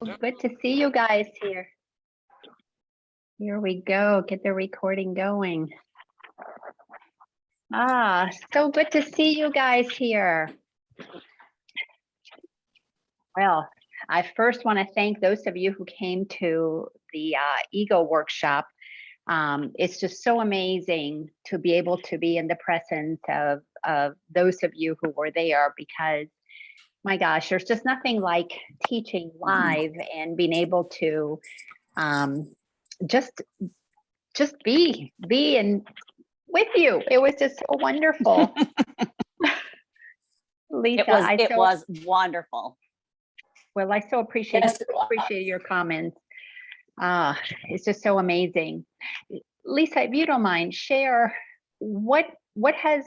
Good to see you guys here. Here we go. Get the recording going. So good to see you guys here. Well, I first want to thank those of you who came to the ego workshop. It's just so amazing to be able to be in the presence of those of you who were there, because my gosh, there's just nothing like teaching live and being able to just be in with you. It was just so wonderful. Lisa, it was wonderful. Well, I so appreciate your comments. It's just so amazing. Lisa, if you don't mind, share what has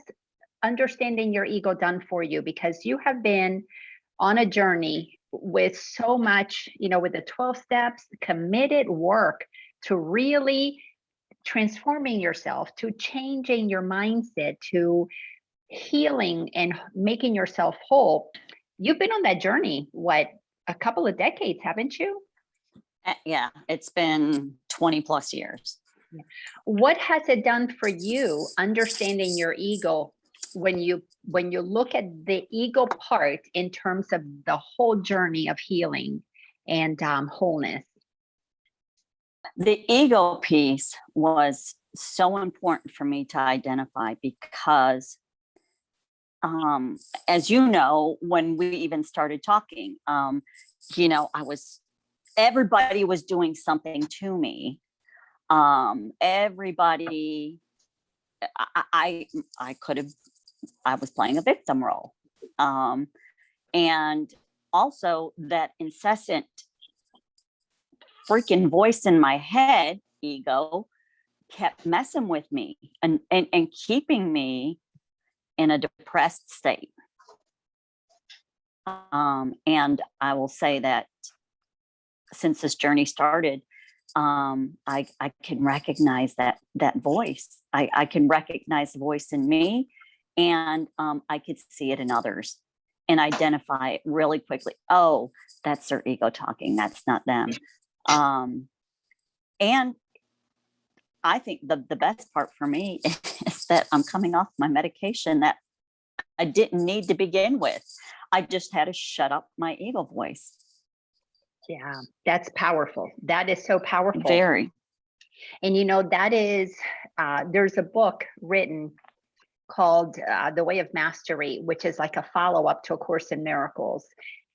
understanding your ego done for you, because you have been on a journey with so much, with the 12 steps, committed work to really transforming yourself, to changing your mindset, to healing and making yourself whole. You've been on that journey, a couple of decades, haven't you? Yeah, it's been 20 plus years. What has it done for you, understanding your ego, when you look at the ego part in terms of the whole journey of healing and wholeness? The ego piece was so important for me to identify because, as you know, when we even started talking, everybody was doing something to me. Everybody, I was playing a victim role. And also that incessant freaking voice in my head, ego, kept messing with me and keeping me in a depressed state. And I will say that since this journey started, I can recognize that voice. I can recognize the voice in me, and I could see it in others and identify it really quickly. Oh, that's their ego talking. That's not them. And I think the best part for me is that I'm coming off my medication that I didn't need to begin with. I just had to shut up my ego voice. Yeah, that's powerful. That is so powerful. Very. And that is, there's a book written called The Way of Mastery, which is like a follow-up to A Course in Miracles.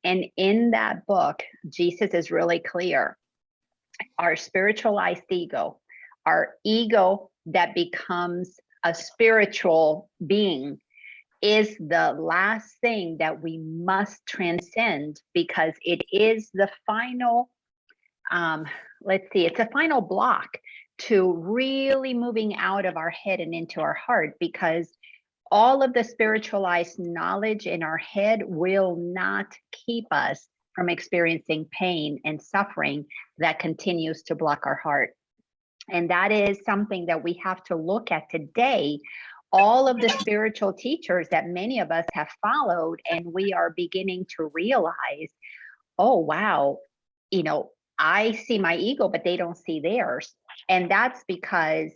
And in that book, Jesus is really clear. Our spiritualized ego, our ego that becomes a spiritual being, is the last thing that we must transcend, because it is the final, it's a final block to really moving out of our head and into our heart, because all of the spiritualized knowledge in our head will not keep us from experiencing pain and suffering that continues to block our heart. And that is something that we have to look at today. All of the spiritual teachers that many of us have followed, and we are beginning to realize, oh, wow, I see my ego, but they don't see theirs. And that's because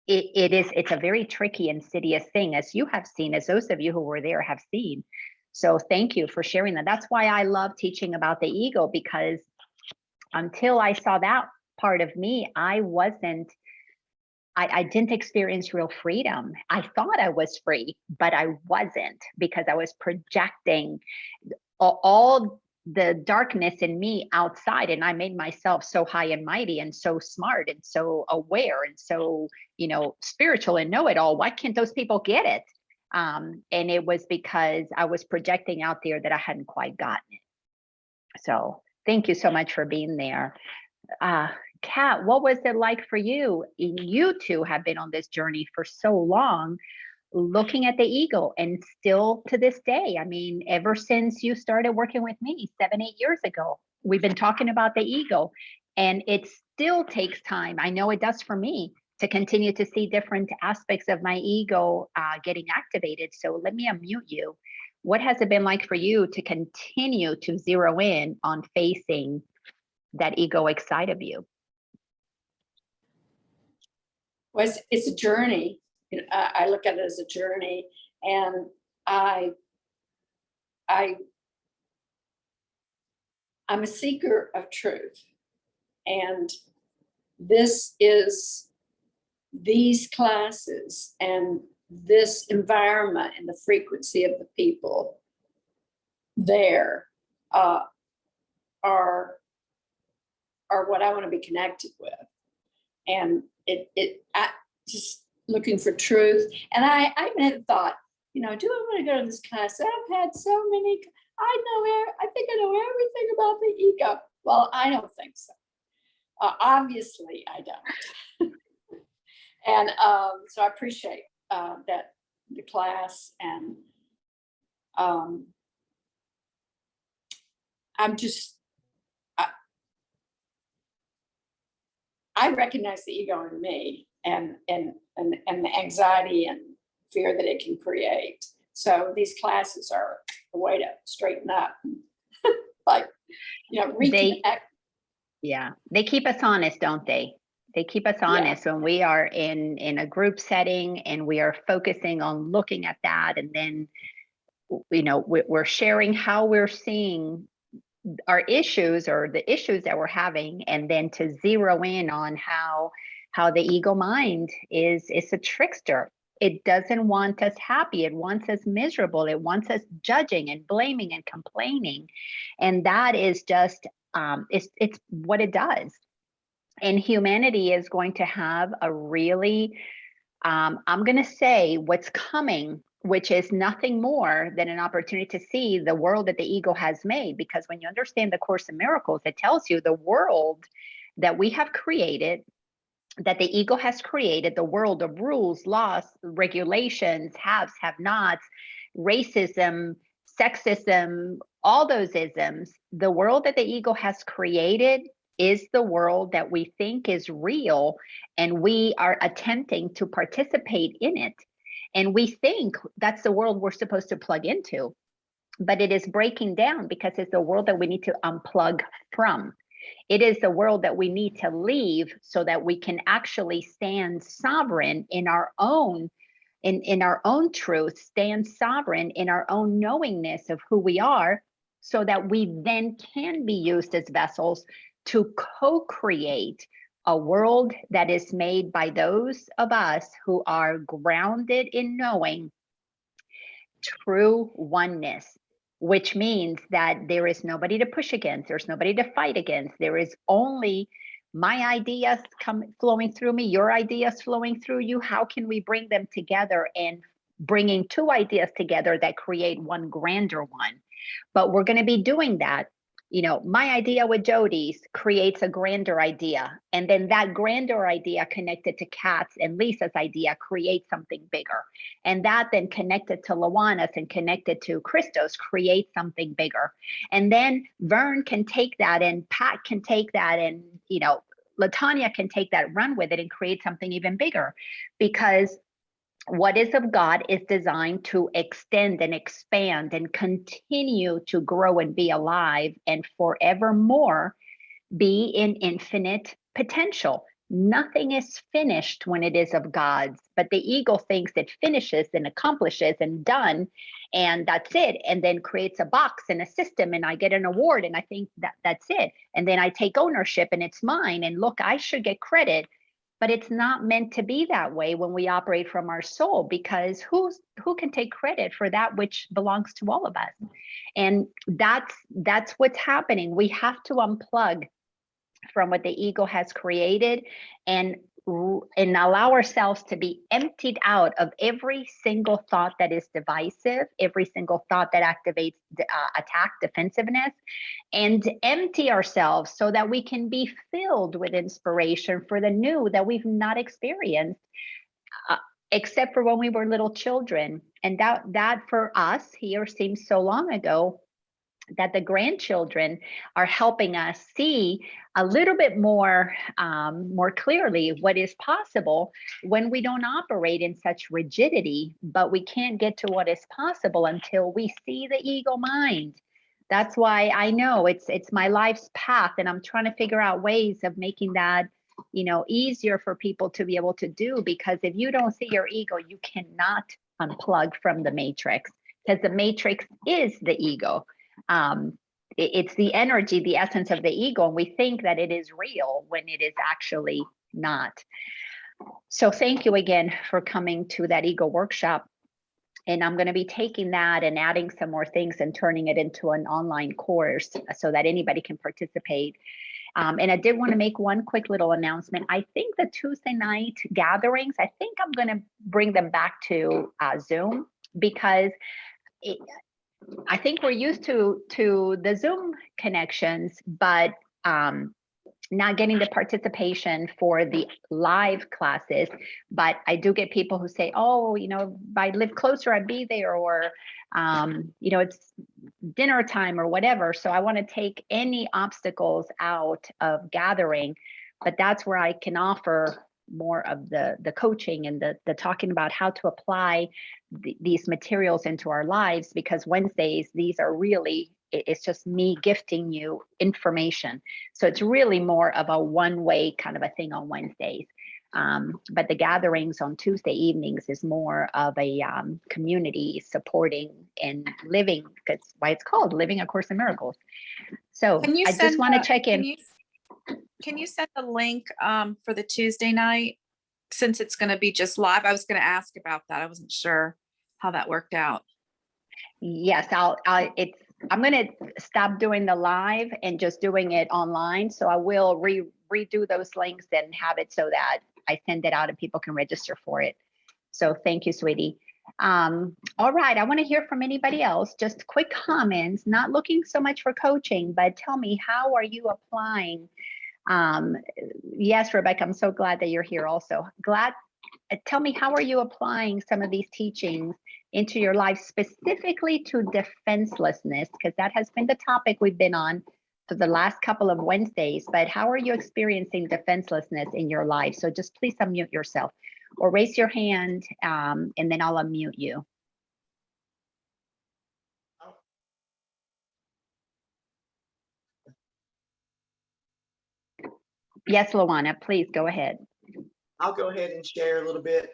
it's a very tricky, insidious thing, as you have seen, as those of you who were there have seen. So thank you for sharing that. That's why I love teaching about the ego, because until I saw that part of me, I didn't experience real freedom. I thought I was free, but I wasn't, because I was projecting all the darkness in me outside, and I made myself so high and mighty and so smart and so aware and so, spiritual and know-it-all. Why can't those people get it? And it was because I was projecting out there that I hadn't quite gotten it. So thank you so much for being there. Kat, what was it like for you? You two have been on this journey for so long, looking at the ego, and still to this day. I mean, ever since you started working with me 7-8 years ago, we've been talking about the ego, and it still takes time. I know it does for me to continue to see different aspects of my ego getting activated. So let me unmute you. What has it been like for you to continue to zero in on facing that egoic side of you? Well, it's a journey. I look at it as a journey, and I'm a seeker of truth, and these classes and this environment and the frequency of the people there are what I want to be connected with. And I just looking for truth. And I even had thought, do I want to go to this class? I've had so many, I think I know everything about the ego. Well, I don't think so. Obviously, I don't. And so I appreciate that the class, and I recognize the ego in me, and the anxiety and fear that it can create. So these classes are a way to straighten up, like, reconnect. They keep us honest, don't they? They keep us honest when we are in a group setting and we are focusing on looking at that, and then we're sharing how we're seeing our issues or the issues that we're having, and then to zero in on how the ego mind is a trickster. It doesn't want us happy. It wants us miserable. It wants us judging and blaming and complaining, and that is just it's what it does. And humanity is going to have a really I'm going to say what's coming, which is nothing more than an opportunity to see the world that the ego has made. Because when you understand the Course in Miracles, it tells you the world that we have created, that the ego has created, the world of rules, laws, regulations, haves, have-nots, racism, sexism, all those isms. The world that the ego has created is the world that we think is real, and we are attempting to participate in it. And we think that's the world we're supposed to plug into, but it is breaking down because it's the world that we need to unplug from. It is the world that we need to leave so that we can actually stand sovereign in our own truth, stand sovereign in our own knowingness of who we are, so that we then can be used as vessels to co-create a world that is made by those of us who are grounded in knowing true oneness, which means that there is nobody to push against, there's nobody to fight against, there is only my ideas flowing through me, your ideas flowing through you. How can we bring them together, and bringing two ideas together that create one grander one? But we're going to be doing that. My idea with Jody's creates a grander idea. And then that grander idea connected to Kat's and Lisa's idea creates something bigger. And that then connected to Lawana's and connected to Christos creates something bigger. And then Vern can take that, and Pat can take that, and, LaTanya can take that, run with it, and create something even bigger. Because what is of God is designed to extend and expand and continue to grow and be alive, and forevermore be in infinite potential. Nothing is finished when it is of God's, but the ego thinks it finishes and accomplishes and done, and that's it, and then creates a box and a system, and I get an award, and I think that's it, and then I take ownership and it's mine, and look, I should get credit. But it's not meant to be that way when we operate from our soul, because who can take credit for that which belongs to all of us? And that's what's happening. We have to unplug from what the ego has created, and allow ourselves to be emptied out of every single thought that is divisive, every single thought that activates attack, defensiveness, and empty ourselves so that we can be filled with inspiration for the new that we've not experienced, except for when we were little children. And that for us here seems so long ago, that the grandchildren are helping us see a little bit more clearly what is possible when we don't operate in such rigidity. But we can't get to what is possible until we see the ego mind That's why I know it's my life's path, and I'm trying to figure out ways of making that, easier for people to be able to do, because if you don't see your ego, you cannot unplug from the matrix, because the matrix is the ego. It's the energy, the essence of the ego, and we think that it is real when it is actually not. So thank you again for coming to that ego workshop. And I'm going to be taking that and adding some more things and turning it into an online course so that anybody can participate. And I did want to make one quick little announcement. I think the Tuesday night gatherings, I think I'm going to bring them back to Zoom, because I think we're used to the Zoom connections, but not getting the participation for the live classes. But I do get people who say, oh, if I live closer, I'd be there, or, it's dinner time or whatever. So I want to take any obstacles out of gathering, but that's where I can offer more of the coaching and the talking about how to apply these materials into our lives, because Wednesdays, these are really, it's just me gifting you information. So it's really more of a one-way kind of a thing on Wednesdays. But the gatherings on Tuesday evenings is more of a community supporting and living. That's why it's called Living A Course in Miracles. So I just want to check in. Can you send the link for the Tuesday night, since it's going to be just live? I was going to ask about that. I wasn't sure how that worked out. Yes, I'm going to stop doing the live and just doing it online. So I will redo those links and have it so that I send it out and people can register for it. So thank you, sweetie. All right, I want to hear from anybody else. Just quick comments, not looking so much for coaching, but tell me, how are you applying? Yes, Rebecca, I'm so glad that you're here also. Tell me, how are you applying some of these teachings into your life, specifically to defenselessness, because that has been the topic we've been on for the last couple of Wednesdays. But how are you experiencing defenselessness in your life? So just please unmute yourself or raise your hand, and then I'll unmute you. Yes, Laina, please go ahead. I'll go ahead and share a little bit.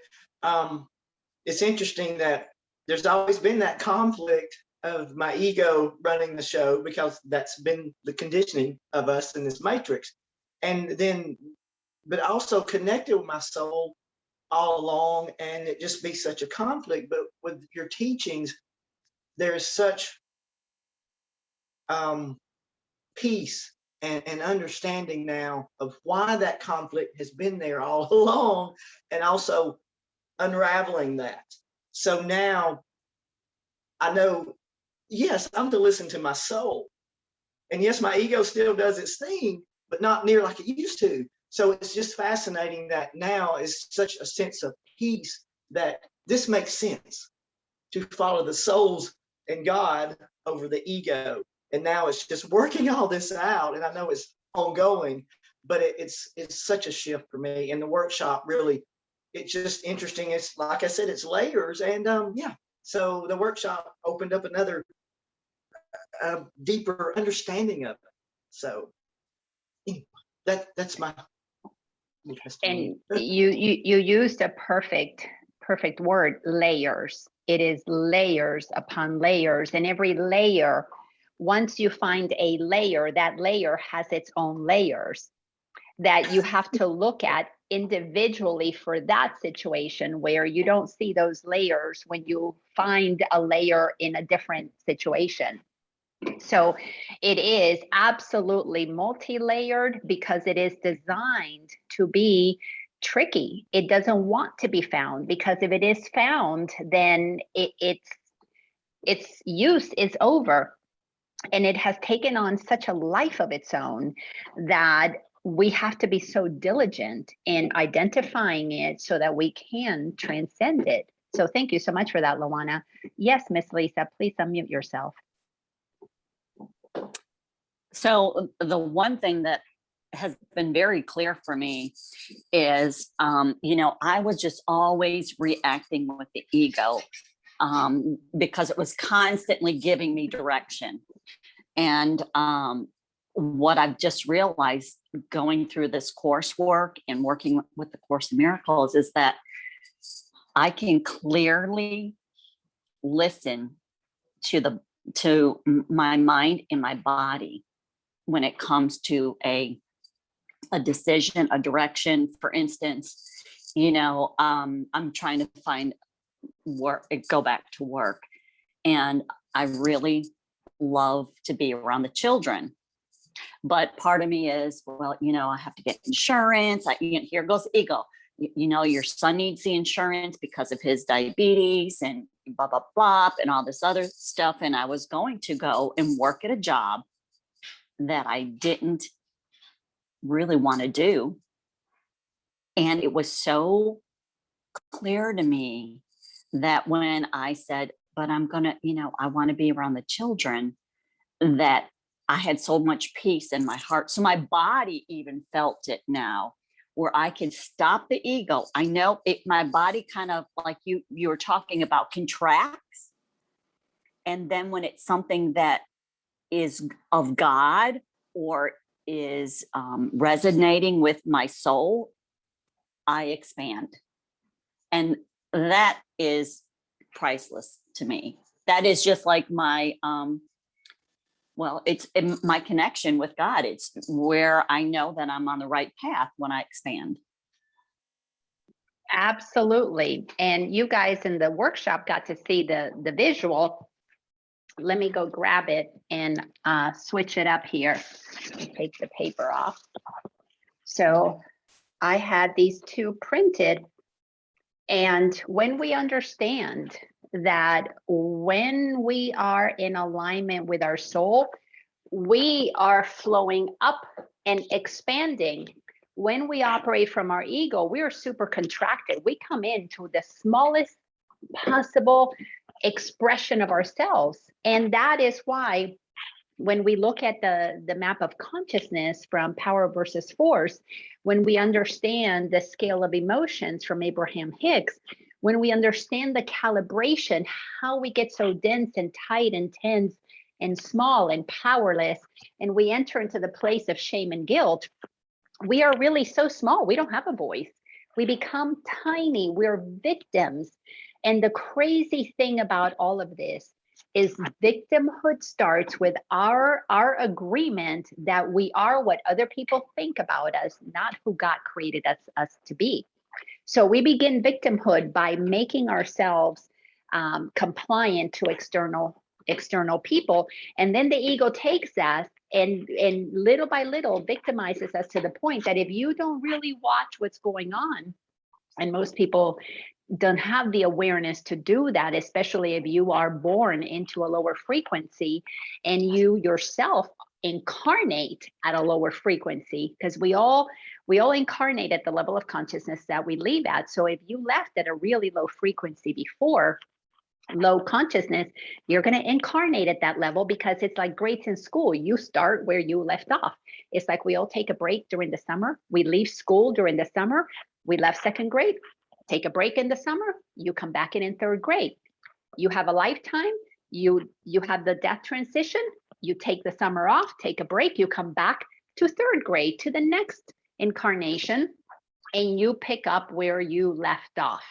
It's interesting that there's always been that conflict of my ego running the show, because that's been the conditioning of us in this matrix. And then, but also connected with my soul all along, and it just be such a conflict. But with your teachings, there's such peace and understanding now of why that conflict has been there all along, and also unraveling that. So now I know, yes, I'm to listen to my soul. And yes, my ego still does its thing, but not near like it used to. So it's just fascinating that now is such a sense of peace that this makes sense to follow the souls and God over the ego. And now it's just working all this out. And I know it's ongoing, but it's such a shift for me. And the workshop really, it's just interesting. It's like I said, it's layers. And yeah, so the workshop opened up another deeper understanding of it. So anyway, that's my And you used a perfect word, layers. It is layers upon layers, and every layer, once you find a layer, that layer has its own layers that you have to look at individually for that situation, where you don't see those layers when you find a layer in a different situation. So it is absolutely multi-layered, because it is designed to be tricky. It doesn't want to be found, because if it is found, then its use is over. And it has taken on such a life of its own that we have to be so diligent in identifying it so that we can transcend it. So thank you so much for that, Laina. Yes, Miss Lisa, please unmute yourself. So the one thing that has been very clear for me is, I was just always reacting with the ego, because it was constantly giving me direction. And what I've just realized going through this coursework and working with the Course in Miracles is that I can clearly listen to my mind and my body when it comes to a decision, a direction. For instance, I'm trying to find work, go back to work, and I really love to be around the children. But part of me is, well, I have to get insurance. Here goes ego. Your son needs the insurance because of his diabetes and blah, blah, blah, and all this other stuff. And I was going to go and work at a job that I didn't really want to do. And it was so clear to me that when I said, but I'm going to, I want to be around the children, that I had so much peace in my heart. So my body even felt it now, where I can stop the ego. I know it, my body kind of like you were talking about contracts. And then when it's something that is of God or is resonating with my soul, I expand. And that is priceless to me. That is just like my, it's my connection with God. It's where I know that I'm on the right path when I expand. Absolutely. And you guys in the workshop got to see the visual. Let me go grab it and switch it up here. Take the paper off. So I had these two printed. And when we understand that when we are in alignment with our soul, we are flowing up and expanding. When we operate from our ego, we are super contracted. We come into the smallest possible expression of ourselves. And that is why when we look at the map of consciousness from Power versus Force, when we understand the scale of emotions from Abraham Hicks, when we understand the calibration, how we get so dense and tight and tense and small and powerless, and we enter into the place of shame and guilt, we are really so small. We don't have a voice. We become tiny. We're victims. And the crazy thing about all of this is victimhood starts with our agreement that we are what other people think about us, not who God created us to be. So we begin victimhood by making ourselves compliant to external people. And then the ego takes us and little by little victimizes us to the point that if you don't really watch what's going on, and most people don't have the awareness to do that, especially if you are born into a lower frequency and you yourself incarnate at a lower frequency, because we all incarnate at the level of consciousness that we leave at. So if you left at a really low frequency before, low consciousness, you're going to incarnate at that level, because it's like grades in school. You start where you left off. It's like we all take a break during the summer. We leave school during the summer. We left second grade, take a break in the summer. You come back in third grade. You have a lifetime. You have the death transition. You take the summer off, take a break. You come back to third grade, to the next incarnation, and you pick up where you left off,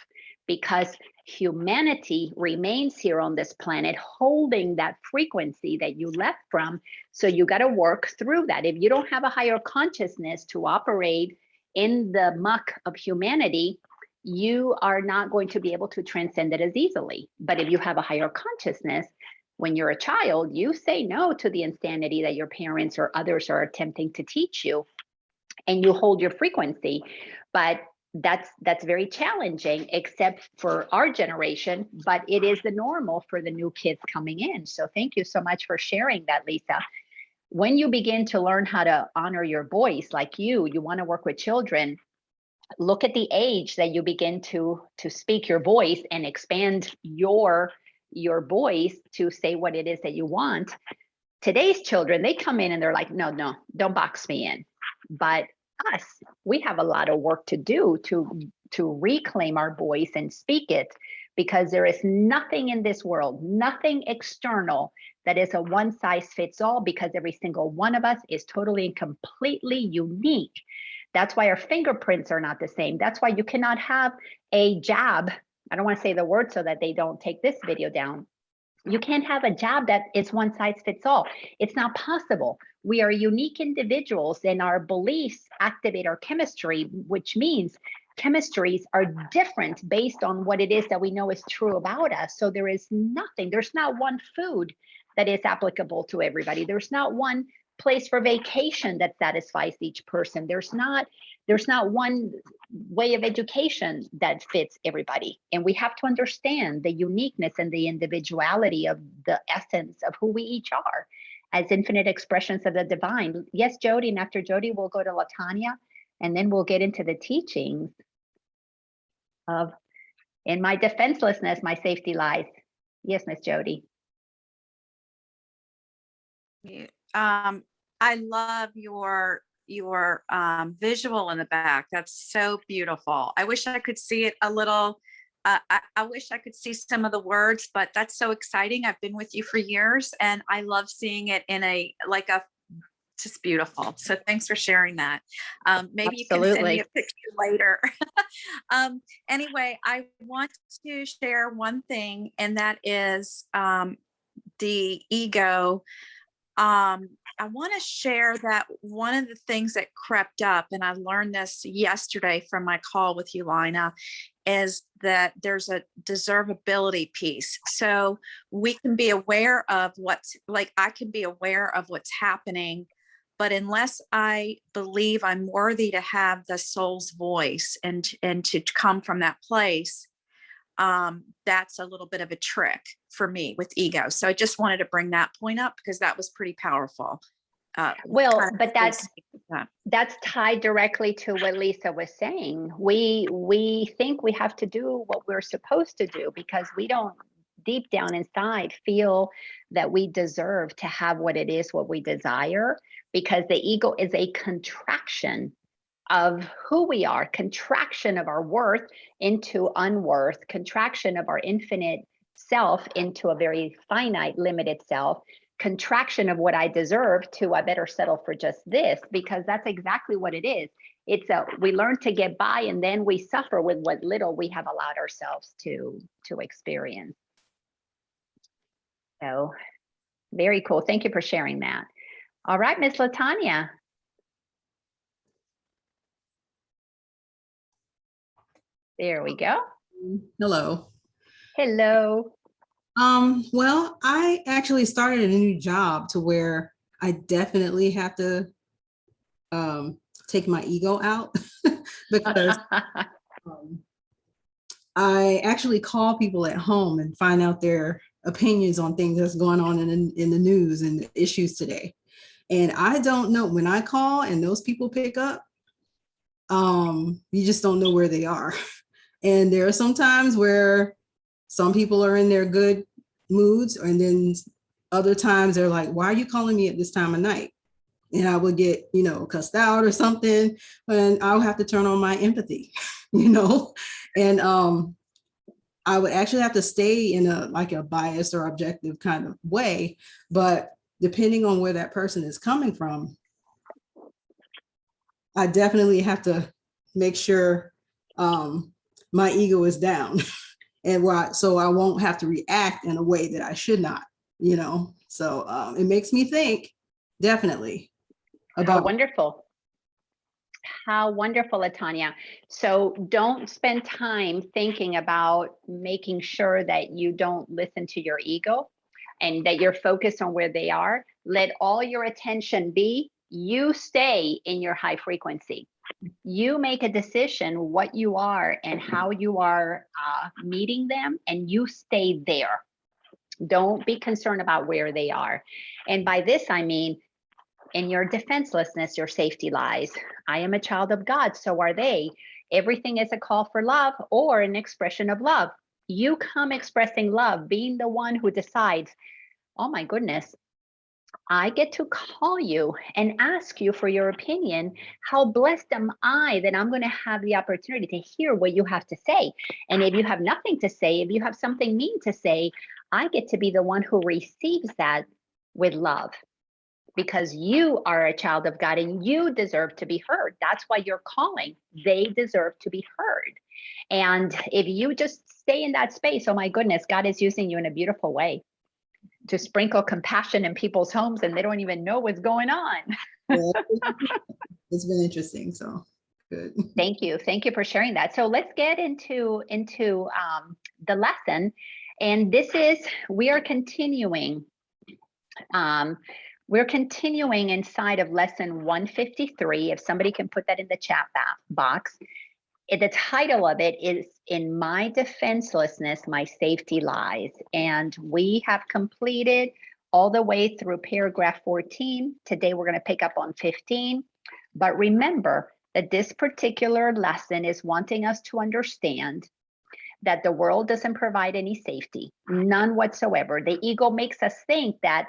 because humanity remains here on this planet holding that frequency that you left from. So you got to work through that. If you don't have a higher consciousness to operate in the muck of humanity, you are not going to be able to transcend it as easily. But if you have a higher consciousness, when you're a child, you say no to the insanity that your parents or others are attempting to teach you, and you hold your frequency. But that's very challenging, except for our generation, but it is the normal for the new kids coming in. So thank you so much for sharing that, Lisa. When you begin to learn how to honor your voice, like you want to work with children, look at the age that you begin to speak your voice and expand your voice to say what it is that you want. Today's children, they come in and they're like, no, don't box me in. But us, we have a lot of work to do to reclaim our voice and speak it, because there is nothing in this world, nothing external that is a one size fits all, because every single one of us is totally and completely unique. That's why our fingerprints are not the same. That's why you cannot have a jab. I don't want to say the word so that they don't take this video down. You can't have a jab that is one size fits all. It's not possible. We are unique individuals, and our beliefs activate our chemistry, which means chemistries are different based on what it is that we know is true about us. So there's not one food that is applicable to everybody. There's not one place for vacation that satisfies each person. There's not one way of education that fits everybody. And we have to understand the uniqueness and the individuality of the essence of who we each are as infinite expressions of the divine. Yes, Jody, and after Jody, we'll go to LaTanya, and then we'll get into the teachings of "In my defenselessness, my safety lies." Yes, Miss Jody. I love your visual in the back. That's so beautiful. I wish I could see it a little. I wish I could see some of the words, but that's so exciting. I've been with you for years, and I love seeing it in just beautiful. So thanks for sharing that. Maybe you can send me a picture later. Anyway, I want to share one thing, and that is the ego. I want to share that one of the things that crept up, and I learned this yesterday from my call with you, Laina, is that there's a deservability piece. So we can be aware of I can be aware of what's happening, but unless I believe I'm worthy to have the soul's voice and to come from that place, that's a little bit of a trick for me with ego. So I just wanted to bring that point up because that was pretty powerful. Well, but that's tied directly to what Lisa was saying. We think we have to do what we're supposed to do because we don't deep down inside feel that we deserve to have what it is, what we desire, because the ego is a contraction of who we are, contraction of our worth into unworth, contraction of our infinite self into a very finite, limited self, contraction of what I deserve to I better settle for just this, because that's exactly what it is. We learn to get by, and then we suffer with what little we have allowed ourselves to experience. So very cool. Thank you for sharing that. All right, Miss LaTanya. There we go. Hello. Hello. Well, I actually started a new job to where I definitely have to take my ego out because I actually call people at home and find out their opinions on things that's going on in the news and the issues today. And I don't know, when I call and those people pick up, you just don't know where they are. And there are some times where some people are in their good moods, and then other times they're like, why are you calling me at this time of night? And I would get, cussed out or something, and I'll have to turn on my empathy, and I would actually have to stay in a biased or objective kind of way. But depending on where that person is coming from, I definitely have to make sure my ego is down and so I won't have to react in a way that I should not, so it makes me think definitely about. How wonderful, LaTanya. So don't spend time thinking about making sure that you don't listen to your ego and that you're focused on where they are. Let all your attention be, you stay in your high frequency. You make a decision what you are and how you are meeting them, and you stay there. Don't be concerned about where they are. And by this, I mean, in your defenselessness, your safety lies. I am a child of God, so are they. Everything is a call for love or an expression of love. You come expressing love, being the one who decides, oh my goodness, I get to call you and ask you for your opinion. How blessed am I that I'm going to have the opportunity to hear what you have to say. And if you have nothing to say, if you have something mean to say, I get to be the one who receives that with love, because you are a child of God and you deserve to be heard. That's why you're calling. They deserve to be heard. And if you just stay in that space, oh my goodness, God is using you in a beautiful way to sprinkle compassion in people's homes and they don't even know what's going on. Yeah, it's been interesting. So good. Thank you. Thank you for sharing that. So let's get into the lesson. And this is, we are continuing. We're continuing inside of lesson 153. If somebody can put that in the chat box. The title of it is "In My Defenselessness, My Safety Lies." And we have completed all the way through paragraph 14. Today, we're going to pick up on 15. But remember that this particular lesson is wanting us to understand that the world doesn't provide any safety, none whatsoever. The ego makes us think that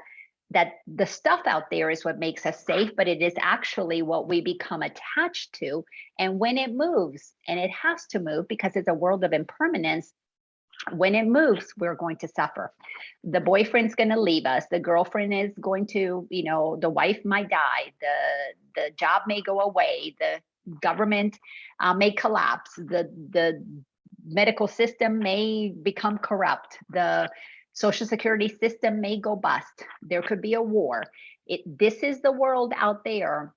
the stuff out there is what makes us safe, but it is actually what we become attached to. And when it moves, and it has to move because it's a world of impermanence, when it moves, we're going to suffer. The boyfriend's going to leave us. The girlfriend is going to, the wife might die. The job may go away. The government may collapse. The medical system may become corrupt. The Social Security system may go bust. There could be a war. This is the world out there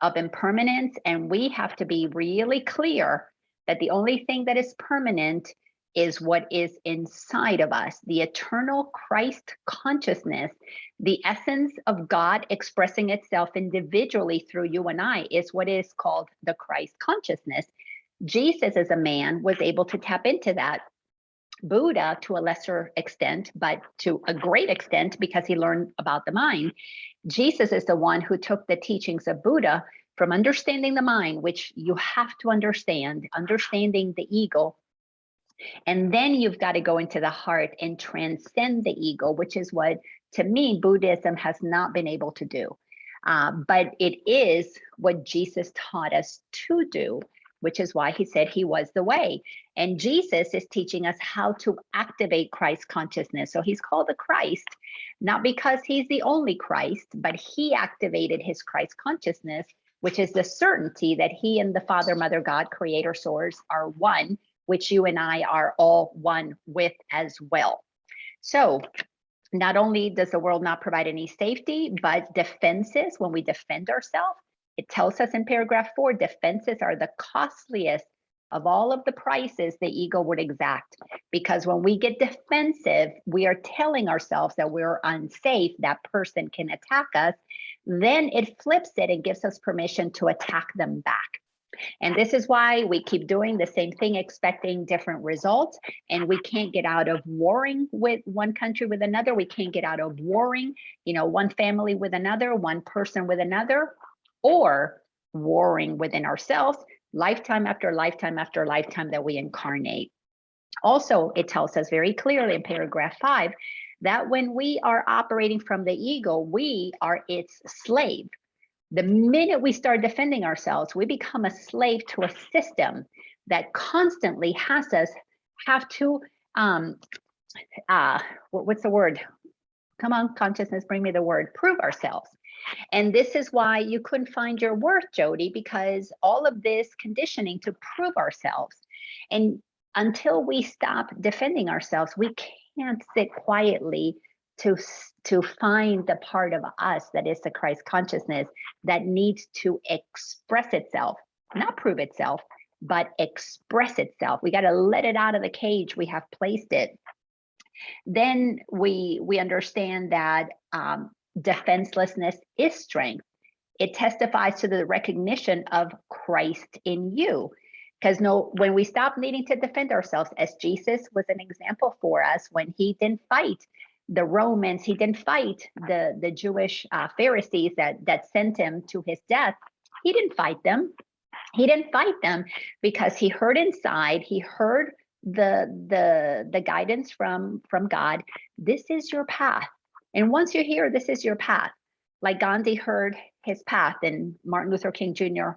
of impermanence, and we have to be really clear that the only thing that is permanent is what is inside of us. The eternal Christ consciousness, the essence of God expressing itself individually through you and I, is what is called the Christ consciousness. Jesus as a man was able to tap into that. Buddha to a lesser extent, but to a great extent because he learned about the mind. Jesus is the one who took the teachings of Buddha from understanding the mind, which you have to understand, understanding the ego. And then you've got to go into the heart and transcend the ego, which is what, to me, Buddhism has not been able to do. But it is what Jesus taught us to do, which is why he said he was the way. And Jesus is teaching us how to activate Christ consciousness. So he's called the Christ, not because he's the only Christ, but he activated his Christ consciousness, which is the certainty that he and the Father, Mother, God, Creator, Source are one, which you and I are all one with as well. So not only does the world not provide any safety, but defenses, when we defend ourselves, it tells us in paragraph 4, defenses are the costliest of all of the prices the ego would exact. Because when we get defensive, we are telling ourselves that we're unsafe, that person can attack us. Then it flips it and gives us permission to attack them back. And this is why we keep doing the same thing, expecting different results. And we can't get out of warring with one country with another. We can't get out of warring, one family with another, one person with another, or warring within ourselves, lifetime after lifetime after lifetime that we incarnate. Also, it tells us very clearly in paragraph 5 that when we are operating from the ego, we are its slave. The minute we start defending ourselves, we become a slave to a system that constantly has us have to, what's the word? Come on, consciousness, bring me the word, prove ourselves. And this is why you couldn't find your worth, Jody, because all of this conditioning to prove ourselves. And until we stop defending ourselves, we can't sit quietly to find the part of us that is the Christ consciousness that needs to express itself, not prove itself, but express itself. We got to let it out of the cage we have placed it. Then we understand that defenselessness is strength. It testifies to the recognition of Christ in you. Because when we stop needing to defend ourselves, as Jesus was an example for us, when he didn't fight the Romans, he didn't fight the Jewish Pharisees that sent him to his death. He didn't fight them. He didn't fight them because he heard inside, he heard the guidance from God. This is your path. And once you're here, this is your path. Like Gandhi heard his path and Martin Luther King Jr.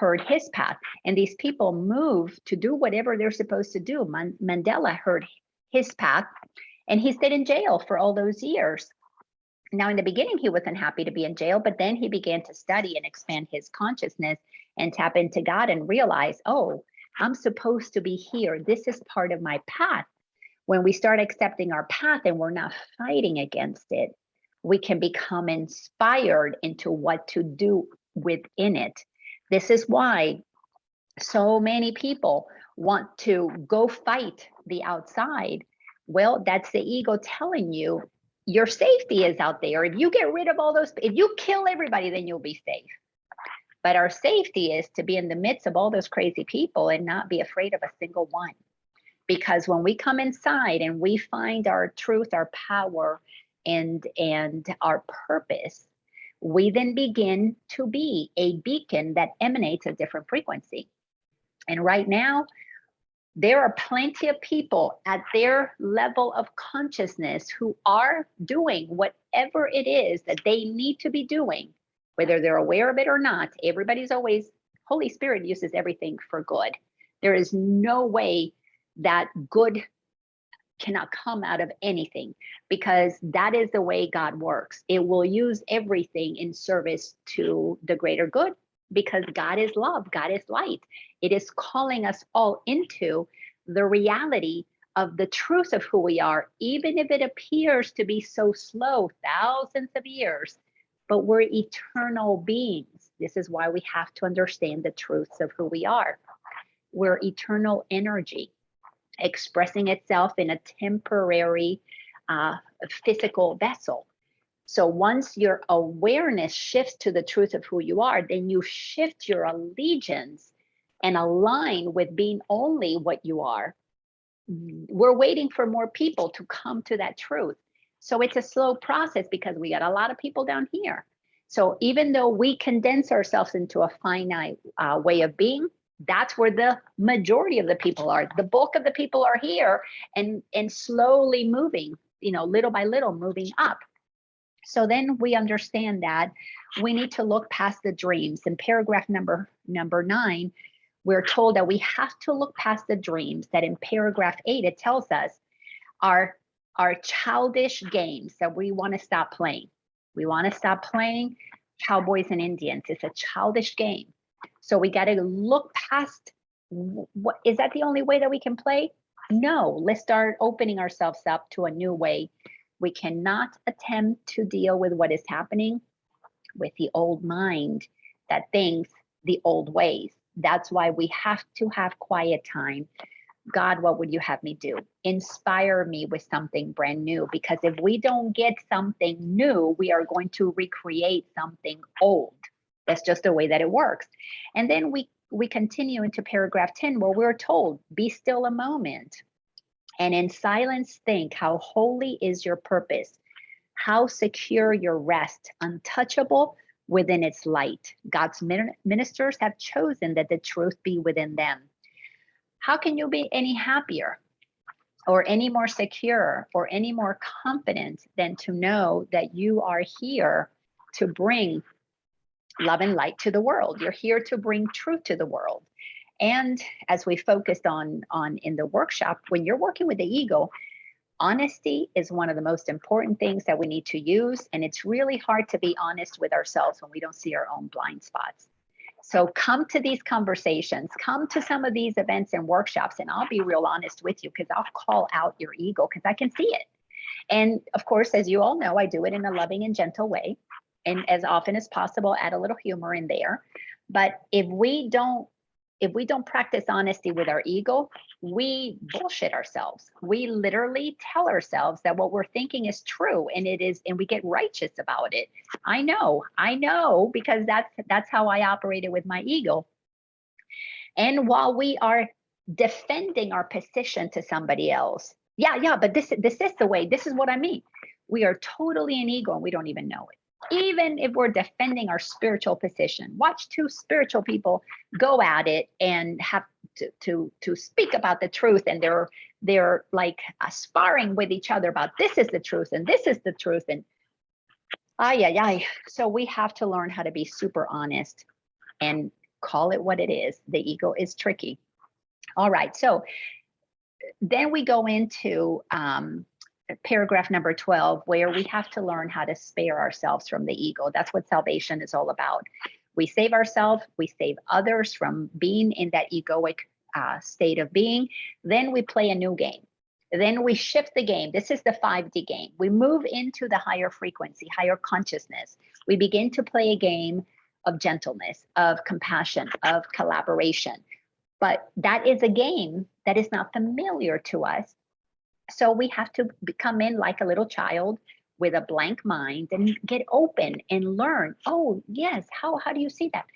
heard his path. And these people move to do whatever they're supposed to do. Mandela heard his path and he stayed in jail for all those years. Now, in the beginning, he wasn't happy to be in jail, but then he began to study and expand his consciousness and tap into God and realize, oh, I'm supposed to be here. This is part of my path. When we start accepting our path and we're not fighting against it, we can become inspired into what to do within it. This is why so many people want to go fight the outside. Well, that's the ego telling you your safety is out there. If you get rid of all those, if you kill everybody, then you'll be safe. But our safety is to be in the midst of all those crazy people and not be afraid of a single one. Because when we come inside and we find our truth, our power, and our purpose, we then begin to be a beacon that emanates a different frequency. And right now, there are plenty of people at their level of consciousness who are doing whatever it is that they need to be doing, whether they're aware of it or not. Everybody's always, Holy Spirit uses everything for good. There is no way that good cannot come out of anything, because that is the way God works. It will use everything in service to the greater good, because God is love, God is light. It is calling us all into the reality of the truth of who we are, even if it appears to be so slow, thousands of years, but we're eternal beings. This is why we have to understand the truths of who we are. We're eternal energy expressing itself in a temporary physical vessel. So once your awareness shifts to the truth of who you are, then you shift your allegiance and align with being only what you are. We're waiting for more people to come to that truth. So it's a slow process because we got a lot of people down here. So even though we condense ourselves into a finite way of being, that's where the majority of the people are. The bulk of the people are here and slowly moving, little by little moving up. So then we understand that we need to look past the dreams. In paragraph number 9, we're told that we have to look past the dreams. That in paragraph 8, it tells us our childish games that we want to stop playing. We want to stop playing cowboys and Indians. It's a childish game. So we got to look past, what is that the only way that we can play? No, let's start opening ourselves up to a new way. We cannot attempt to deal with what is happening with the old mind that thinks the old ways. That's why we have to have quiet time. God, what would you have me do? Inspire me with something brand new, because if we don't get something new, we are going to recreate something old. That's just the way that it works. And then we continue into paragraph 10, where we're told, be still a moment and in silence think how holy is your purpose, how secure your rest, untouchable within its light. God's ministers have chosen that the truth be within them. How can you be any happier or any more secure or any more confident than to know that you are here to bring love and light to the world? You're here to bring truth to the world. And as we focused on in the workshop, when you're working with the ego, honesty is one of the most important things that we need to use. And it's really hard to be honest with ourselves when we don't see our own blind spots. So come to these conversations, come to some of these events and workshops, and I'll be real honest with you, because I'll call out your ego because I can see it. And of course, as you all know, I do it in a loving and gentle way. And as often as possible, add a little humor in there. But if we don't practice honesty with our ego, we bullshit ourselves. We literally tell ourselves that what we're thinking is true, and it is, and we get righteous about it. I know, because that's how I operated with my ego. And while we are defending our position to somebody else, but this is the way, this is what I mean. We are totally in ego and we don't even know it. Even if we're defending our spiritual position, watch two spiritual people go at it and have to speak about the truth, and they're like sparring with each other about this is the truth and this is the truth, and so we have to learn how to be super honest and call it what it is. The ego is tricky. All right, so then we go into paragraph number 12, where we have to learn how to spare ourselves from the ego. That's what salvation is all about. We save ourselves, we save others from being in that egoic state of being. Then we play a new game. Then we shift the game. This is the 5D game. We move into the higher frequency, higher consciousness. We begin to play a game of gentleness, of compassion, of collaboration. But that is a game that is not familiar to us. So we have to come in like a little child with a blank mind and get open and learn. Oh, yes. How do you see that?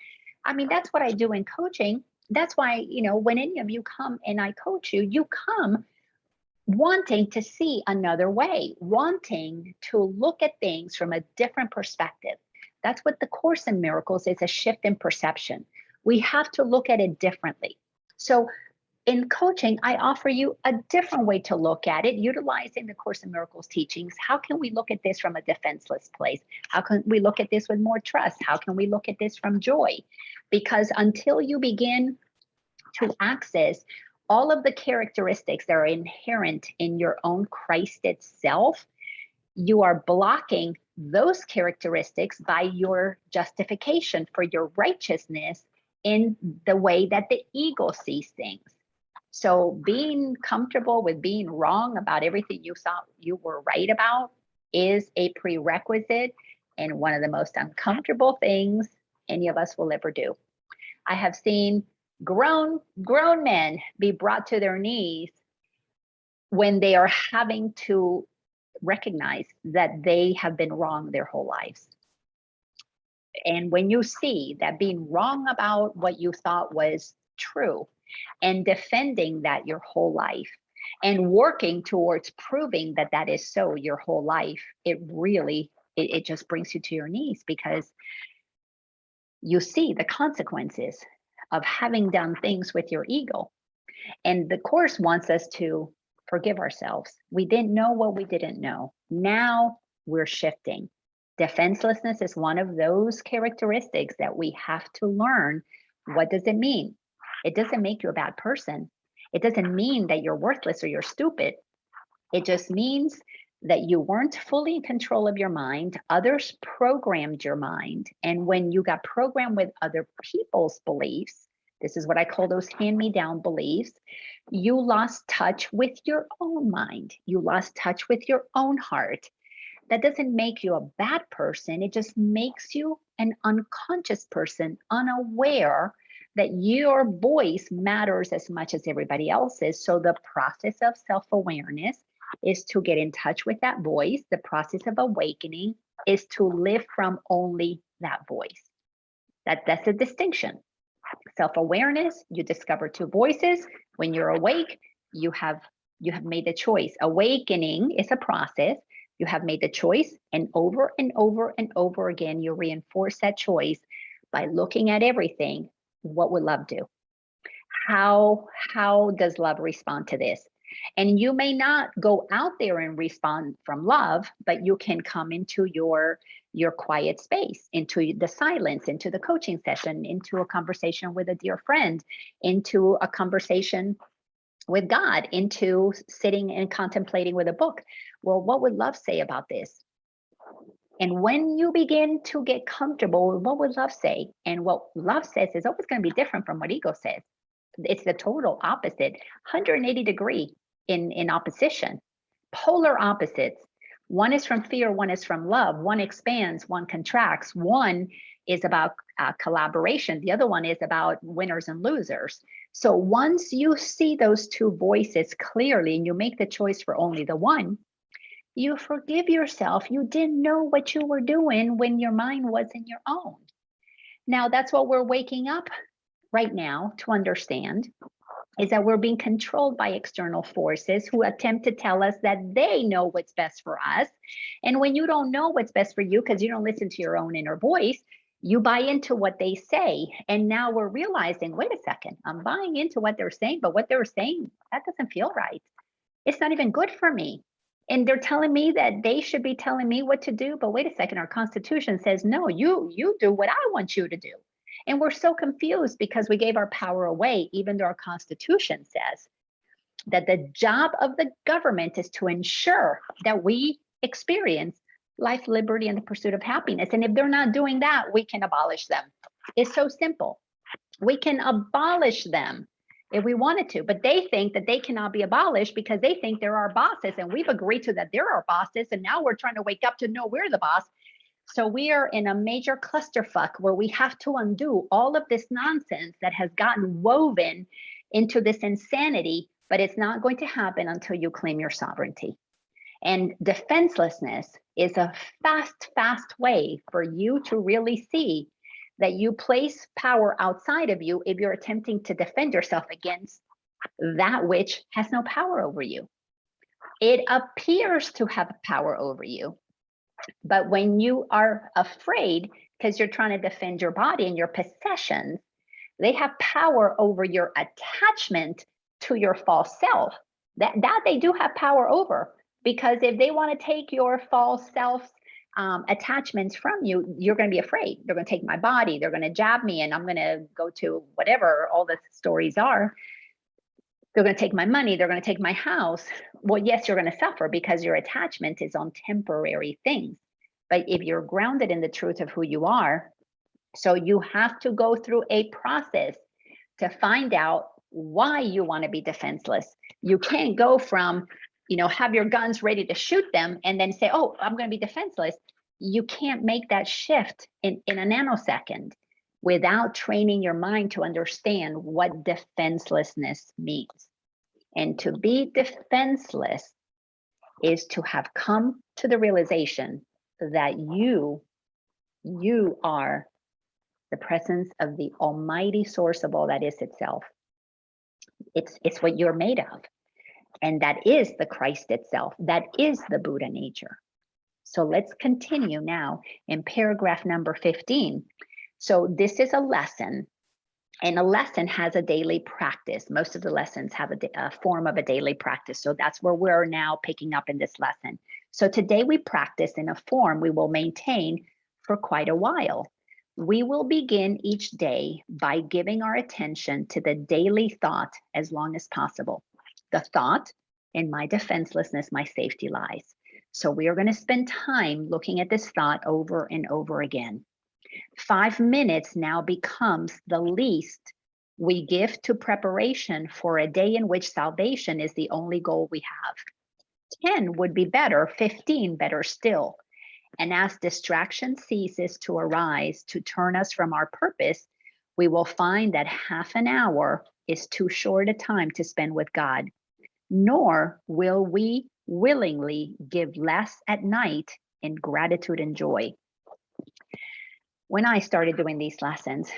I mean, that's what I do in coaching. That's why, when any of you come and I coach you, you come wanting to see another way, wanting to look at things from a different perspective. That's what the Course in Miracles is, a shift in perception. We have to look at it differently. So in coaching, I offer you a different way to look at it, utilizing the Course in Miracles teachings. How can we look at this from a defenseless place? How can we look at this with more trust? How can we look at this from joy? Because until you begin to access all of the characteristics that are inherent in your own Christed self, you are blocking those characteristics by your justification for your righteousness in the way that the ego sees things. So being comfortable with being wrong about everything you thought you were right about is a prerequisite and one of the most uncomfortable things any of us will ever do. I have seen grown men be brought to their knees when they are having to recognize that they have been wrong their whole lives. And when you see that being wrong about what you thought was true and defending that your whole life and working towards proving that that is so your whole life, it just brings you to your knees, because you see the consequences of having done things with your ego. And the Course wants us to forgive ourselves. We didn't know what we didn't know. Now we're shifting. Defenselessness is one of those characteristics that we have to learn. What does it mean? It doesn't make you a bad person. It doesn't mean that you're worthless or you're stupid. It just means that you weren't fully in control of your mind. Others programmed your mind. And when you got programmed with other people's beliefs, this is what I call those hand-me-down beliefs, you lost touch with your own mind. You lost touch with your own heart. That doesn't make you a bad person. It just makes you an unconscious person, unaware that your voice matters as much as everybody else's. So the process of self-awareness is to get in touch with that voice. The process of awakening is to live from only that voice. That's a distinction. Self-awareness, you discover two voices. When you're awake, you have made the choice. Awakening is a process. You have made the choice, and over and over and over again, you reinforce that choice by looking at everything. What would love do? How does love respond to this? And you may not go out there and respond from love, but you can come into your quiet space, into the silence, into the coaching session, into a conversation with a dear friend, into a conversation with God, into sitting and contemplating with a book. Well, what would love say about this? And when you begin to get comfortable with what would love say, and what love says is always going to be different from what ego says. It's the total opposite, 180 degree in opposition, polar opposites. One is from fear, one is from love. One expands, one contracts. One is about collaboration. The other one is about winners and losers. So once you see those two voices clearly and you make the choice for only the one, you forgive yourself. You didn't know what you were doing when your mind wasn't your own. Now, that's what we're waking up right now to understand, is that we're being controlled by external forces who attempt to tell us that they know what's best for us. And when you don't know what's best for you because you don't listen to your own inner voice, you buy into what they say. And now we're realizing, wait a second, I'm buying into what they're saying, but what they're saying, that doesn't feel right. It's not even good for me. And they're telling me that they should be telling me what to do. But wait a second, our Constitution says, no, you do what I want you to do. And we're so confused because we gave our power away, even though our Constitution says that the job of the government is to ensure that we experience life, liberty, and the pursuit of happiness. And if they're not doing that, we can abolish them. It's so simple. We can abolish them if we wanted to, but they think that they cannot be abolished because they think they're our bosses, and we've agreed to that they're our bosses, and now we're trying to wake up to know we're the boss. So we are in a major clusterfuck where we have to undo all of this nonsense that has gotten woven into this insanity, but it's not going to happen until you claim your sovereignty. And defenselessness is a fast way for you to really see that you place power outside of you if you're attempting to defend yourself against that which has no power over you. It appears to have power over you, but when you are afraid because you're trying to defend your body and your possessions, they have power over your attachment to your false self. That they do have power over, because if they want to take your false self attachments from you, you're going to be afraid. They're going to take my body, they're going to jab me, and I'm going to go to whatever all the stories are. They're going to take my money, they're going to take my house. Well, yes, you're going to suffer because your attachment is on temporary things. But if you're grounded in the truth of who you are, so you have to go through a process to find out why you want to be defenseless. You can't go from, have your guns ready to shoot them and then say, oh, I'm going to be defenseless. You can't make that shift in a nanosecond without training your mind to understand what defenselessness means. And to be defenseless is to have come to the realization that you are the presence of the almighty source of all that is itself. It's what you're made of. And that is the Christ itself. That is the Buddha nature. So let's continue now in paragraph number 15. So this is a lesson, and a lesson has a daily practice. Most of the lessons have a form of a daily practice. So that's where we're now picking up in this lesson. So today we practice in a form we will maintain for quite a while. We will begin each day by giving our attention to the daily thought as long as possible. The thought, in my defenselessness, my safety lies. So we are going to spend time looking at this thought over and over again. 5 minutes now becomes the least we give to preparation for a day in which salvation is the only goal we have. 10 would be better, 15 better still. And as distraction ceases to arise to turn us from our purpose, we will find that half an hour is too short a time to spend with God. Nor will we willingly give less at night in gratitude and joy. When I started doing these lessons,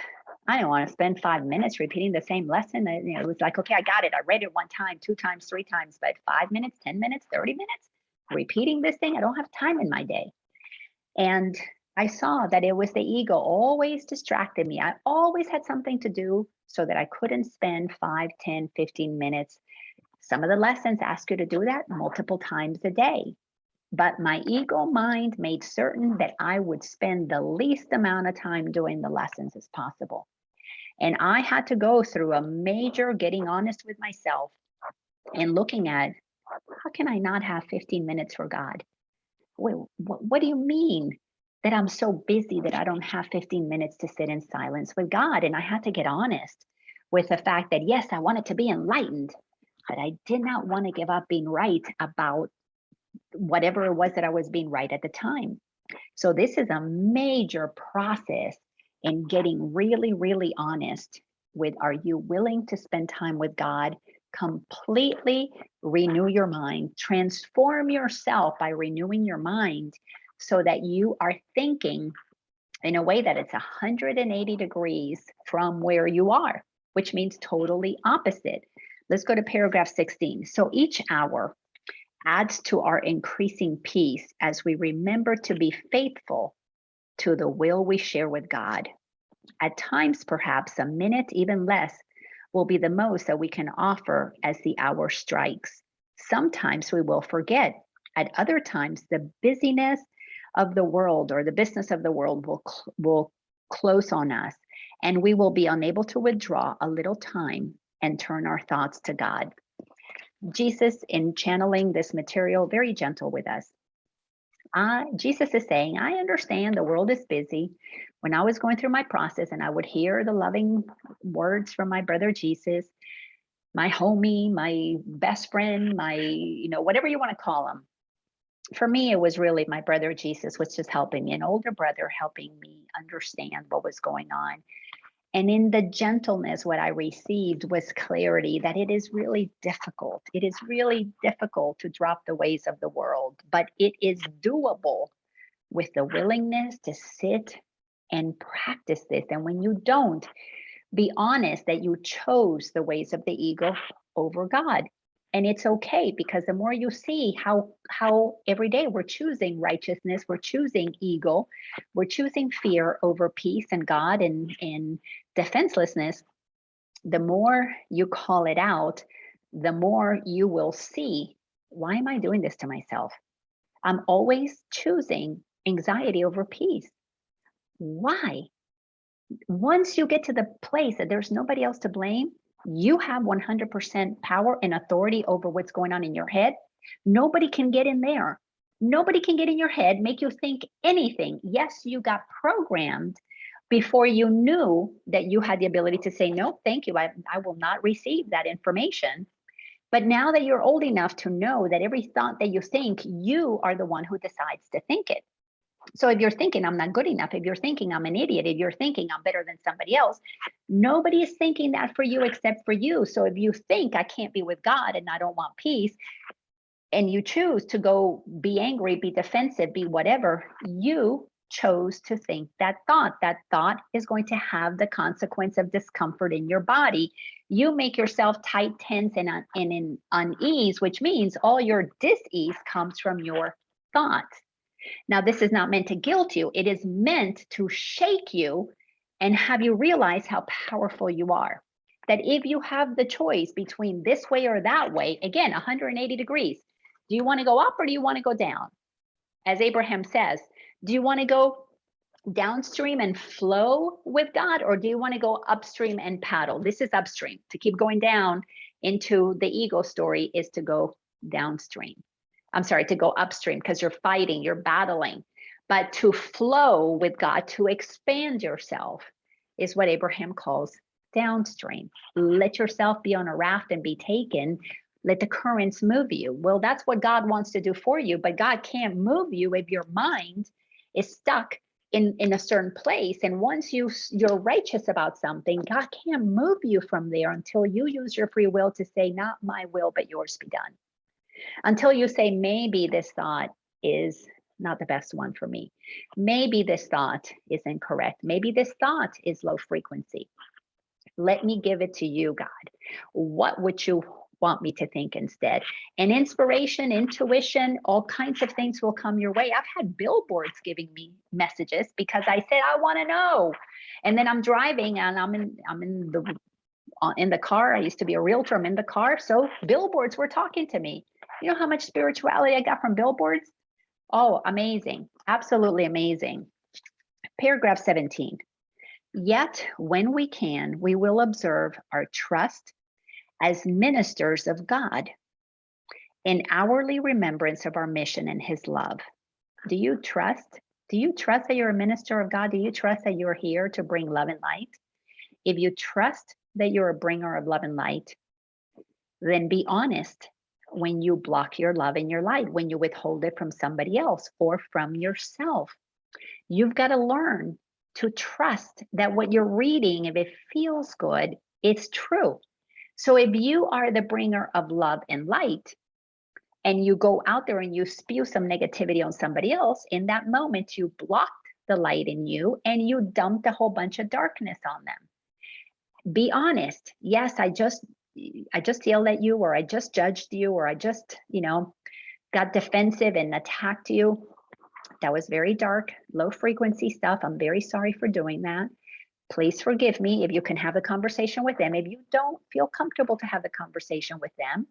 I didn't want to spend 5 minutes repeating the same lesson. It was like, okay, I got it. I read it 1 time, 2 times, 3 times, but 5 minutes, 10 minutes, 30 minutes, repeating this thing, I don't have time in my day. And I saw that it was the ego always distracted me. I always had something to do so that I couldn't spend 5, 10, 15 minutes. Some of the lessons ask you to do that multiple times a day. But my ego mind made certain that I would spend the least amount of time doing the lessons as possible. And I had to go through a major getting honest with myself and looking at, how can I not have 15 minutes for God? Wait, what do you mean that I'm so busy that I don't have 15 minutes to sit in silence with God? And I had to get honest with the fact that, yes, I wanted to be enlightened, but I did not want to give up being right about whatever it was that I was being right at the time. So this is a major process in getting really, really honest with, are you willing to spend time with God? Completely renew your mind, transform yourself by renewing your mind so that you are thinking in a way that it's 180 degrees from where you are, which means totally opposite. Let's go to paragraph 16. So each hour adds to our increasing peace as we remember to be faithful to the will we share with God. At times, perhaps a minute, even less, will be the most that we can offer as the hour strikes. Sometimes we will forget. At other times, the busyness of the world or the business of the world will close on us, and we will be unable to withdraw a little time and turn our thoughts to God. Jesus, in channeling this material, very gentle with us. Jesus is saying, I understand the world is busy. When I was going through my process and I would hear the loving words from my brother Jesus, my homie, my best friend, my, whatever you want to call him. For me, it was really my brother Jesus was just helping me, an older brother helping me understand what was going on. And in the gentleness, what I received was clarity that it is really difficult. It is really difficult to drop the ways of the world, but it is doable with the willingness to sit and practice this. And when you don't, be honest that you chose the ways of the ego over God. And it's okay, because the more you see how every day we're choosing righteousness, we're choosing ego, we're choosing fear over peace and God and defenselessness, the more you call it out, the more you will see, why am I doing this to myself? I'm always choosing anxiety over peace. Why? Once you get to the place that there's nobody else to blame, you have 100% power and authority over what's going on in your head. Nobody can get in there. Nobody can get in your head, make you think anything. Yes, you got programmed before you knew that you had the ability to say, no, thank you. I will not receive that information. But now that you're old enough to know that every thought that you think, you are the one who decides to think it. So if you're thinking I'm not good enough, if you're thinking I'm an idiot, if you're thinking I'm better than somebody else, nobody is thinking that for you except for you. So if you think I can't be with God and I don't want peace, and you choose to go be angry, be defensive, be whatever, you chose to think that thought is going to have the consequence of discomfort in your body. You make yourself tight, tense, and in unease, which means all your dis-ease comes from your thoughts. Now, this is not meant to guilt you. It is meant to shake you and have you realize how powerful you are. That if you have the choice between this way or that way, again, 180 degrees, do you want to go up or do you want to go down? As Abraham says, do you want to go downstream and flow with God, or do you want to go upstream and paddle? This is upstream. To keep going down into the ego story is to go downstream. I'm sorry, to go upstream, because you're fighting, you're battling. But to flow with God, to expand yourself, is what Abraham calls downstream. Let yourself be on a raft and be taken. Let the currents move you. Well, that's what God wants to do for you, but God can't move you if your mind is stuck in a certain place. And once you're righteous about something, God can't move you from there until you use your free will to say, not my will, but yours be done. Until you say, maybe this thought is not the best one for me. Maybe this thought is incorrect. Maybe this thought is low frequency. Let me give it to you, God. What would you want me to think instead? And inspiration, intuition, all kinds of things will come your way. I've had billboards giving me messages because I said, I want to know. And then I'm driving and I'm in the car. I used to be a realtor. I'm in the car. So billboards were talking to me. You know how much spirituality I got from billboards? Oh, amazing. Absolutely amazing. Paragraph 17. Yet when we can, we will observe our trust as ministers of God in hourly remembrance of our mission and his love. Do you trust? Do you trust that you're a minister of God? Do you trust that you're here to bring love and light? If you trust that you're a bringer of love and light, then be honest when you block your love and your light, when you withhold it from somebody else or from yourself. You've got to learn to trust that what you're reading, if it feels good, it's true. So if you are the bringer of love and light, and you go out there and you spew some negativity on somebody else, in that moment, you blocked the light in you and you dumped a whole bunch of darkness on them. Be honest. Yes, I just yelled at you, or I just judged you, or I just, got defensive and attacked you. That was very dark, low frequency stuff. I'm very sorry for doing that. Please forgive me. If you can have a conversation with them. If you don't feel comfortable to have the conversation with them,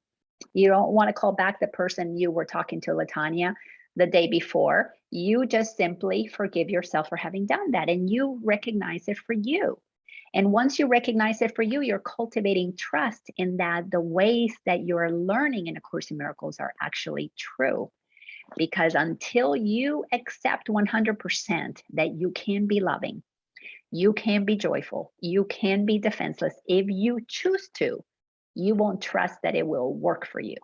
you don't want to call back the person you were talking to, Latanya, the day before, you just simply forgive yourself for having done that, and you recognize it for you. And once you recognize it for you, you're cultivating trust in that the ways that you're learning in A Course in Miracles are actually true. Because until you accept 100% that you can be loving, you can be joyful, you can be defenseless, if you choose to, you won't trust that it will work for you.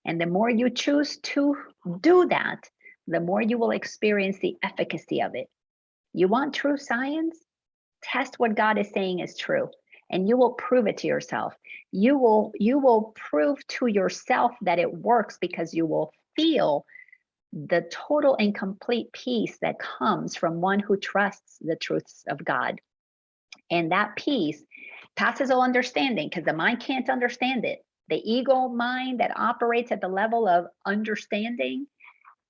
And the more you choose to do that, the more you will experience the efficacy of it. You want true science? Test what God is saying is true, and you will prove it to yourself. You will prove to yourself that it works, because you will feel the total and complete peace that comes from one who trusts the truths of God. And that peace passes all understanding, because the mind can't understand it. The ego mind that operates at the level of understanding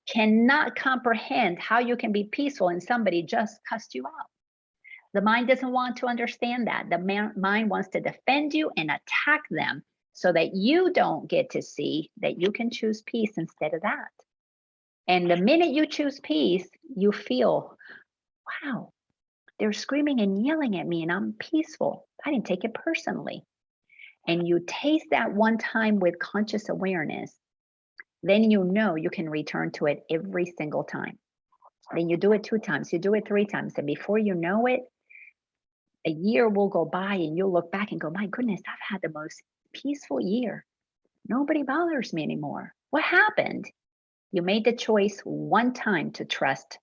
cannot comprehend how you can be peaceful and somebody just cussed you out. The mind doesn't want to understand that. The mind wants to defend you and attack them so that you don't get to see that you can choose peace instead of that. And the minute you choose peace, you feel, wow, they're screaming and yelling at me and I'm peaceful. I didn't take it personally. And you taste that one time with conscious awareness, then you know you can return to it every single time. Then you do it 2 times, you do it 3 times, and before you know it, a year will go by and you'll look back and go, my goodness, I've had the most peaceful year. Nobody bothers me anymore. What happened? You made the choice one time to trust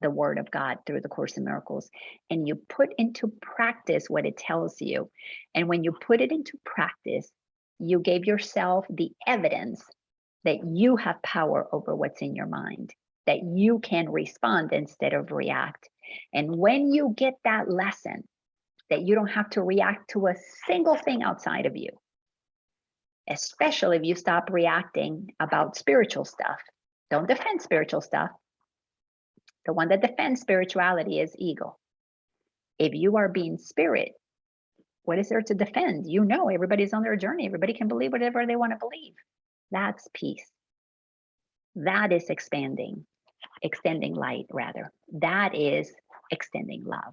the word of God through the Course in Miracles, and you put into practice what it tells you. And when you put it into practice, you gave yourself the evidence that you have power over what's in your mind, that you can respond instead of react. And when you get that lesson, that you don't have to react to a single thing outside of you, especially if you stop reacting about spiritual stuff. Don't defend spiritual stuff. The one that defends spirituality is ego. If you are being spirit, what is there to defend? You know, everybody's on their journey. Everybody can believe whatever they want to believe. That's peace. That is extending light, rather. That is extending love.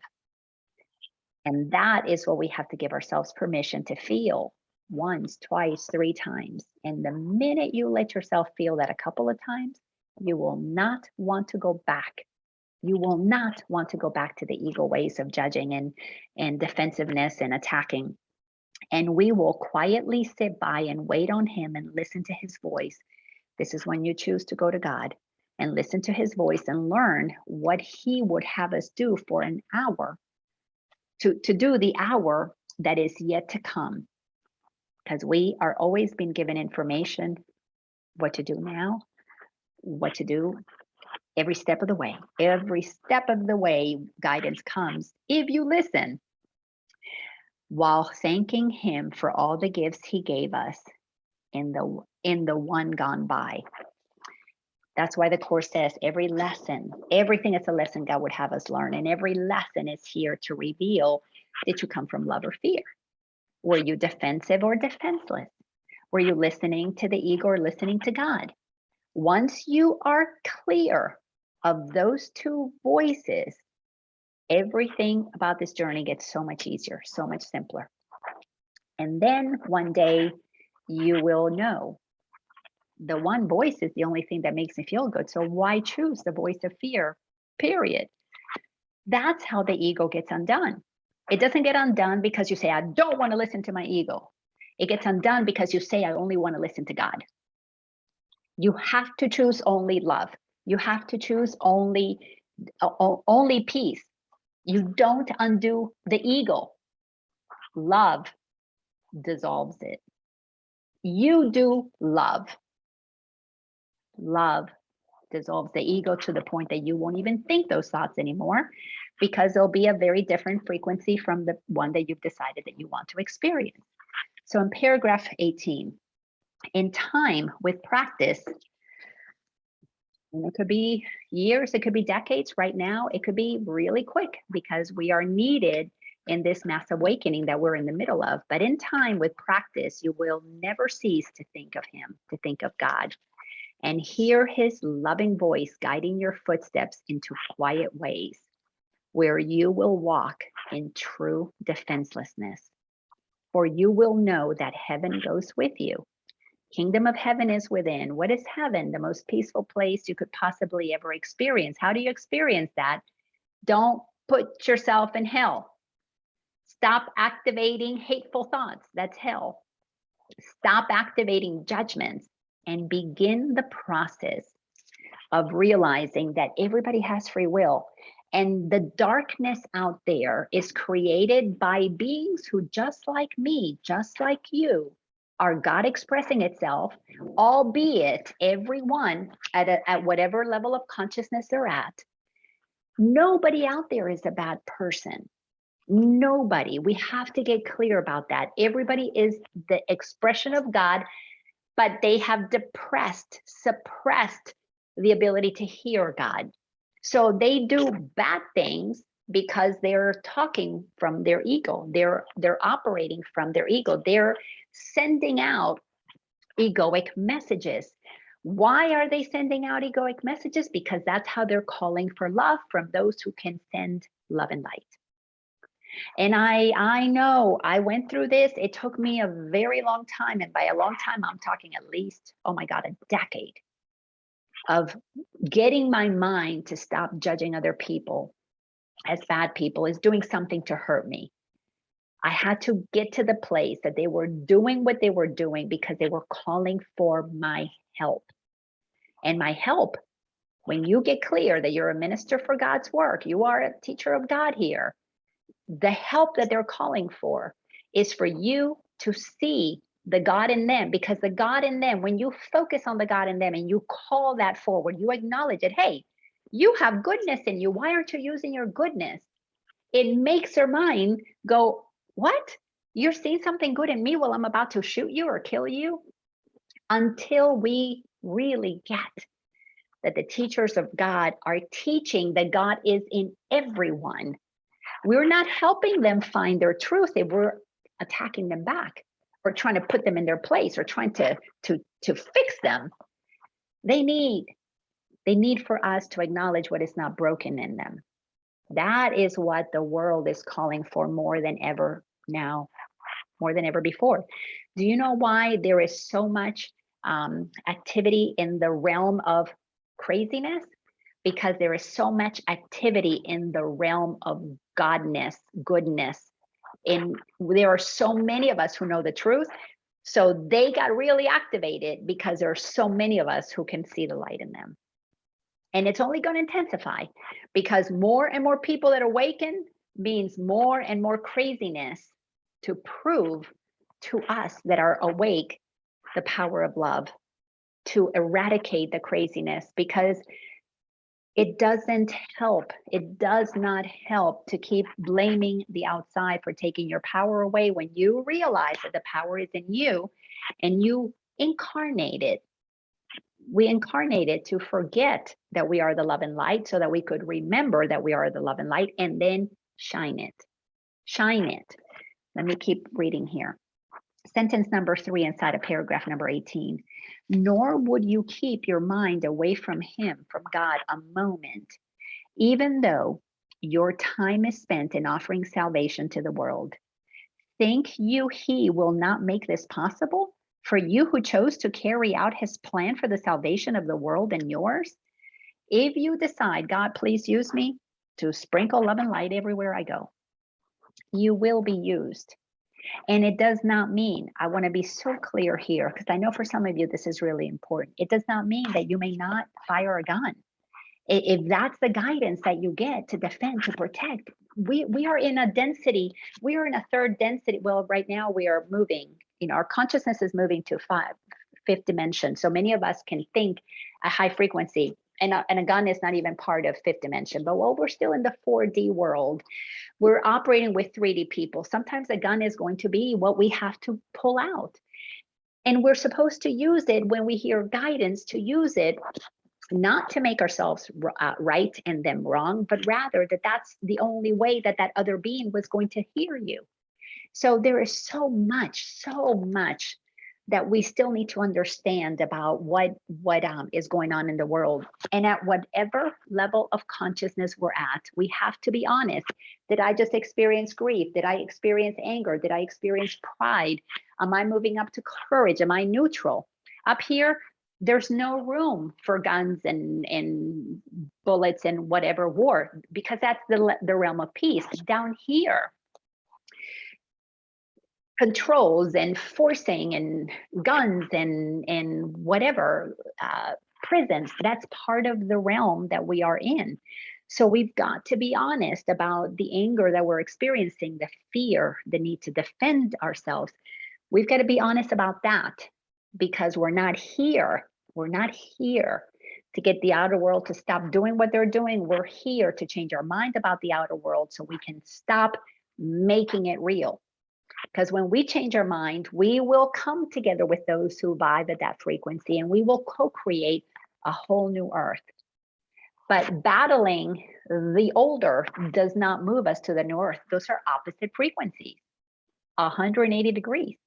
And that is what we have to give ourselves permission to feel once, twice, 3 times. And the minute you let yourself feel that a couple of times, you will not want to go back. You will not want to go back to the ego ways of judging and defensiveness and attacking. And we will quietly sit by and wait on him and listen to his voice. This is when you choose to go to God and listen to his voice and learn what he would have us do for an hour, to do the hour that is yet to come. Because we are always being given information, what to do now, what to do every step of the way. Every step of the way, guidance comes if you listen, while thanking him for all the gifts he gave us in the one gone by. That's why the Course says every lesson, everything is a lesson God would have us learn. And every lesson is here to reveal, did you come from love or fear? Were you defensive or defenseless? Were you listening to the ego or listening to God? Once you are clear of those 2 voices, everything about this journey gets so much easier, so much simpler. And then one day you will know the one voice is the only thing that makes me feel good. So why choose the voice of fear, period? That's how the ego gets undone. It doesn't get undone because you say, I don't want to listen to my ego. It gets undone because you say, I only want to listen to God. You have to choose only love. You have to choose only peace. You don't undo the ego. Love dissolves it. You do love. Love dissolves the ego to the point that you won't even think those thoughts anymore, because there'll be a very different frequency from the one that you've decided that you want to experience. So in paragraph 18, in time with practice, and it could be years, it could be decades. Right now, it could be really quick because we are needed in this mass awakening that we're in the middle of. But in time with practice, you will never cease to think of him, to think of God, and hear his loving voice guiding your footsteps into quiet ways. where you will walk in true defenselessness. For you will know that heaven goes with you. Kingdom of heaven is within. What is heaven? The most peaceful place you could possibly ever experience. How do you experience that? Don't put yourself in hell. Stop activating hateful thoughts. That's hell. Stop activating judgments and begin the process of realizing that everybody has free will. And the darkness out there is created by beings who, just like me, just like you, are God expressing itself, albeit everyone at whatever level of consciousness they're at. Nobody out there is a bad person. Nobody. We have to get clear about that. Everybody is the expression of God, but they have suppressed the ability to hear God. So they do bad things because they're talking from their ego. They're operating from their ego. They're sending out egoic messages. Why are they sending out egoic messages? Because that's how they're calling for love from those who can send love and light. And I know I went through this. It took me a very long time. And by a long time, I'm talking at least, oh my God, a decade of getting my mind to stop judging other people as bad people, is doing something to hurt me. I had to get to the place that they were doing what they were doing because they were calling for my help. And my help, when you get clear that you're a minister for God's work, you are a teacher of God here, the help that they're calling for is for you to see the God in them, because the God in them, when you focus on the God in them and you call that forward, you acknowledge it. Hey, you have goodness in you. Why aren't you using your goodness? It makes their mind go, what? You're seeing something good in me while I'm about to shoot you or kill you? Until we really get that the teachers of God are teaching that God is in everyone. We're not helping them find their truth if we're attacking them back or trying to put them in their place or trying to fix them. They need for us to acknowledge what is not broken in them. That is what the world is calling for more than ever now, more than ever before. Do you know why there is so much activity in the realm of craziness? Because there is so much activity in the realm of godness, goodness. And there are so many of us who know the truth. So they got really activated because there are so many of us who can see the light in them. And it's only going to intensify because more and more people that awaken means more and more craziness to prove to us that are awake the power of love, to eradicate the craziness, because it doesn't help. It does not help to keep blaming the outside for taking your power away when you realize that the power is in you and you incarnate it. We incarnated to forget that we are the love and light so that we could remember that we are the love and light and then shine it. Shine it. Let me keep reading here. Sentence number 3 inside of paragraph number 18. Nor would you keep your mind away from him, from God, a moment, even though your time is spent in offering salvation to the world. Think you he will not make this possible for you who chose to carry out his plan for the salvation of the world and yours? If you decide, God, please use me to sprinkle love and light everywhere I go, you will be used. And it does not mean, I want to be so clear here, because I know for some of you this is really important. It does not mean that you may not fire a gun. If that's the guidance that you get to defend, to protect, we are in a density, we are in a third density. Well, right now we are moving, our consciousness is moving to fifth dimension. So many of us can think a high frequency, and a gun is not even part of fifth dimension, but while we're still in the 4D world, we're operating with 3D people. Sometimes a gun is going to be what we have to pull out. And we're supposed to use it when we hear guidance, to use it not to make ourselves right and them wrong, but rather that that's the only way that that other being was going to hear you. So there is so much that we still need to understand about what is going on in the world. And at whatever level of consciousness we're at, we have to be honest. Did I just experience grief? Did I experience anger? Did I experience pride? Am I moving up to courage? Am I neutral? Up here, there's no room for guns and bullets and whatever war, because that's the realm of peace. Down here, controls and forcing and guns and whatever, prisons, that's part of the realm that we are in. So we've got to be honest about the anger that we're experiencing, the fear, the need to defend ourselves. We've got to be honest about that, because we're not here. We're not here to get the outer world to stop doing what they're doing. We're here to change our mind about the outer world so we can stop making it real. Because when we change our mind, we will come together with those who vibe at that frequency, and we will co-create a whole new earth. But battling the older does not move us to the new earth. Those are opposite frequencies, 180 degrees.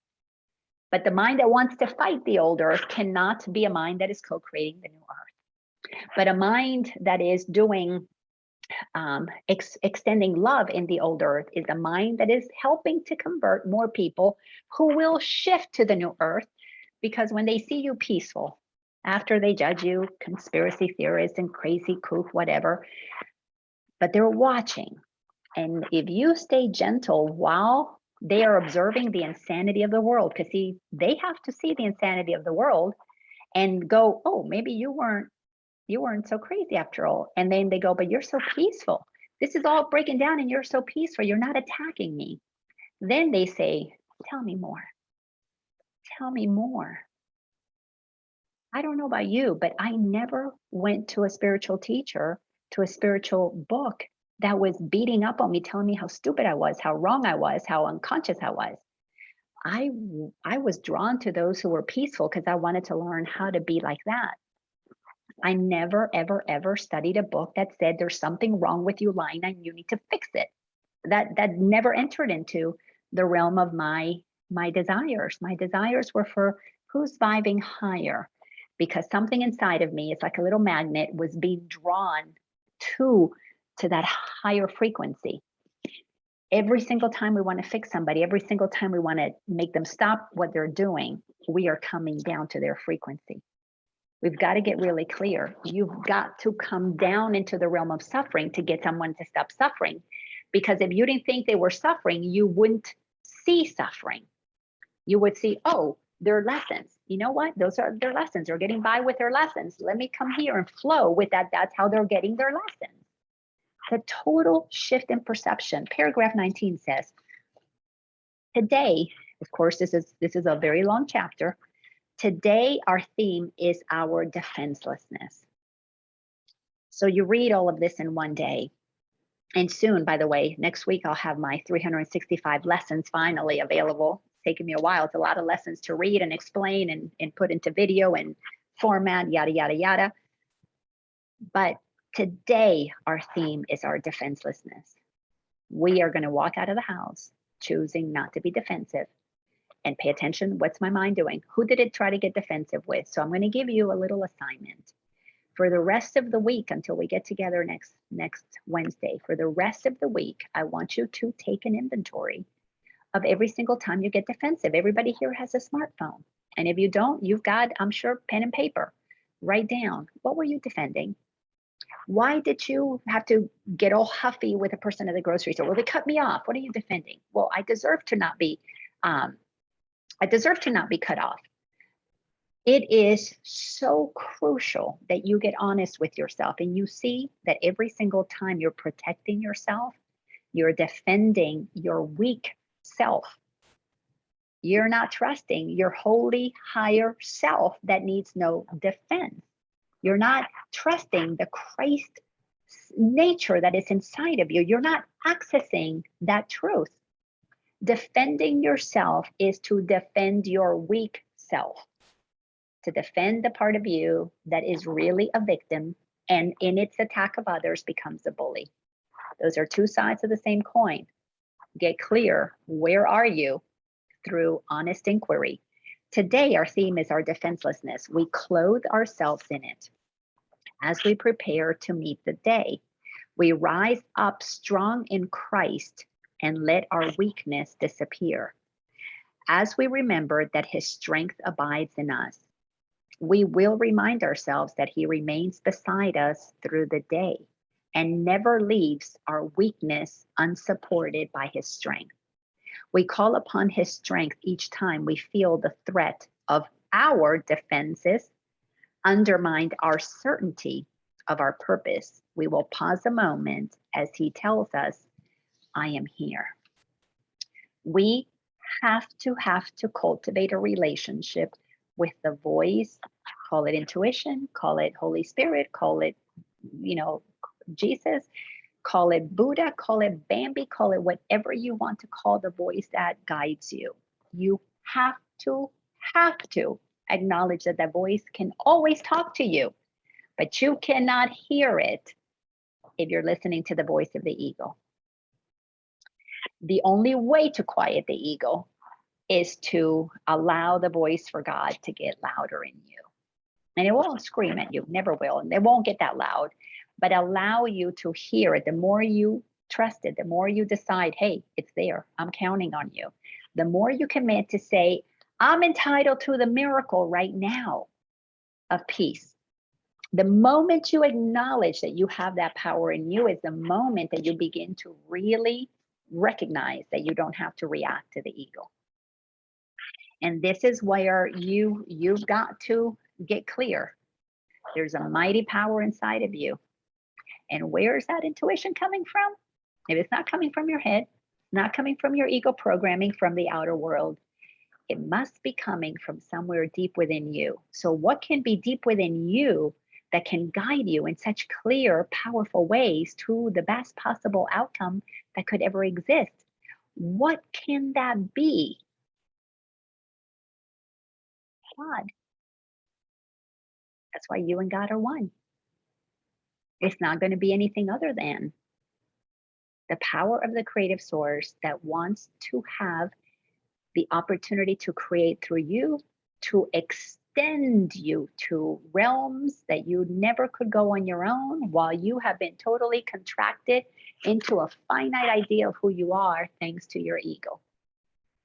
But the mind that wants to fight the older cannot be a mind that is co-creating the new earth. But a mind that is doing extending love in the old earth is a mind that is helping to convert more people who will shift to the new earth, because when they see you peaceful, after they judge you, conspiracy theorists and crazy kook, whatever, but they're watching. And if you stay gentle while they are observing the insanity of the world, because see, they have to see the insanity of the world and go, oh, maybe you weren't so crazy after all. And then they go, but you're so peaceful. This is all breaking down and you're so peaceful. You're not attacking me. Then they say, tell me more. Tell me more. I don't know about you, but I never went to a spiritual teacher, to a spiritual book that was beating up on me, telling me how stupid I was, how wrong I was, how unconscious I was. I was drawn to those who were peaceful because I wanted to learn how to be like that. I never, ever, ever studied a book that said there's something wrong with you, Laina, and you need to fix it. That never entered into the realm of my desires. My desires were for who's vibing higher, because something inside of me, it's like a little magnet, was being drawn to that higher frequency. Every single time we want to fix somebody, every single time we want to make them stop what they're doing, we are coming down to their frequency. We've got to get really clear. You've got to come down into the realm of suffering to get someone to stop suffering. Because if you didn't think they were suffering, you wouldn't see suffering. You would see, oh, their lessons. You know what? Those are their lessons. They're getting by with their lessons. Let me come here and flow with that. That's how they're getting their lessons. The total shift in perception. Paragraph 19 says, today, of course, this is a very long chapter. Today, our theme is our defenselessness. So you read all of this in one day. And soon, by the way, next week, I'll have my 365 lessons finally available. It's taken me a while. It's a lot of lessons to read and explain and put into video and format, yada, yada, yada. But today, our theme is our defenselessness. We are going to walk out of the house choosing not to be defensive. And pay attention, what's my mind doing? Who did it try to get defensive with? So I'm going to give you a little assignment. For the rest of the week, until we get together next Wednesday, for the rest of the week, I want you to take an inventory of every single time you get defensive. Everybody here has a smartphone. And if you don't, you've got, I'm sure, pen and paper. Write down, what were you defending? Why did you have to get all huffy with a person at the grocery store? Well, they cut me off. What are you defending? Well, I deserve to not be cut off. It is so crucial that you get honest with yourself and you see that every single time you're protecting yourself, you're defending your weak self. You're not trusting your holy higher self that needs no defense. You're not trusting the Christ nature that is inside of you. You're not accessing that truth. Defending yourself is to defend your weak self, to defend the part of you that is really a victim and in its attack of others becomes a bully. Those are two sides of the same coin. Get clear, where are you, through honest inquiry. Today, our theme is our defenselessness. We clothe ourselves in it as we prepare to meet the day. We rise up strong in Christ and let our weakness disappear. As we remember that his strength abides in us, we will remind ourselves that he remains beside us through the day and never leaves our weakness unsupported by his strength. We call upon his strength each time we feel the threat of our defenses undermine our certainty of our purpose. We will pause a moment as he tells us, I am here. We have to cultivate a relationship with the voice, call it intuition, call it Holy Spirit, call it, Jesus, call it Buddha, call it Bambi, call it whatever you want to call the voice that guides you. You have to acknowledge that the voice can always talk to you, but you cannot hear it if you're listening to the voice of the ego. The only way to quiet the ego is to allow the voice for God to get louder in you. And it won't scream at you, never will, and it won't get that loud, but allow you to hear it. The more you trust it, the more you decide, hey, it's there, I'm counting on you. The more you commit to say, I'm entitled to the miracle right now of peace. The moment you acknowledge that you have that power in you is the moment that you begin to really recognize that you don't have to react to the ego. And this is where you've got to get clear. There's a mighty power inside of you. And where is that intuition coming from? If it's not coming from your head, not coming from your ego programming from the outer world, it must be coming from somewhere deep within you. So what can be deep within you that can guide you in such clear, powerful ways to the best possible outcome that could ever exist? What can that be? God. That's why you and God are one. It's not going to be anything other than the power of the creative source that wants to have the opportunity to create through you, to extend you to realms that you never could go on your own, while you have been totally contracted into a finite idea of who you are thanks to your ego.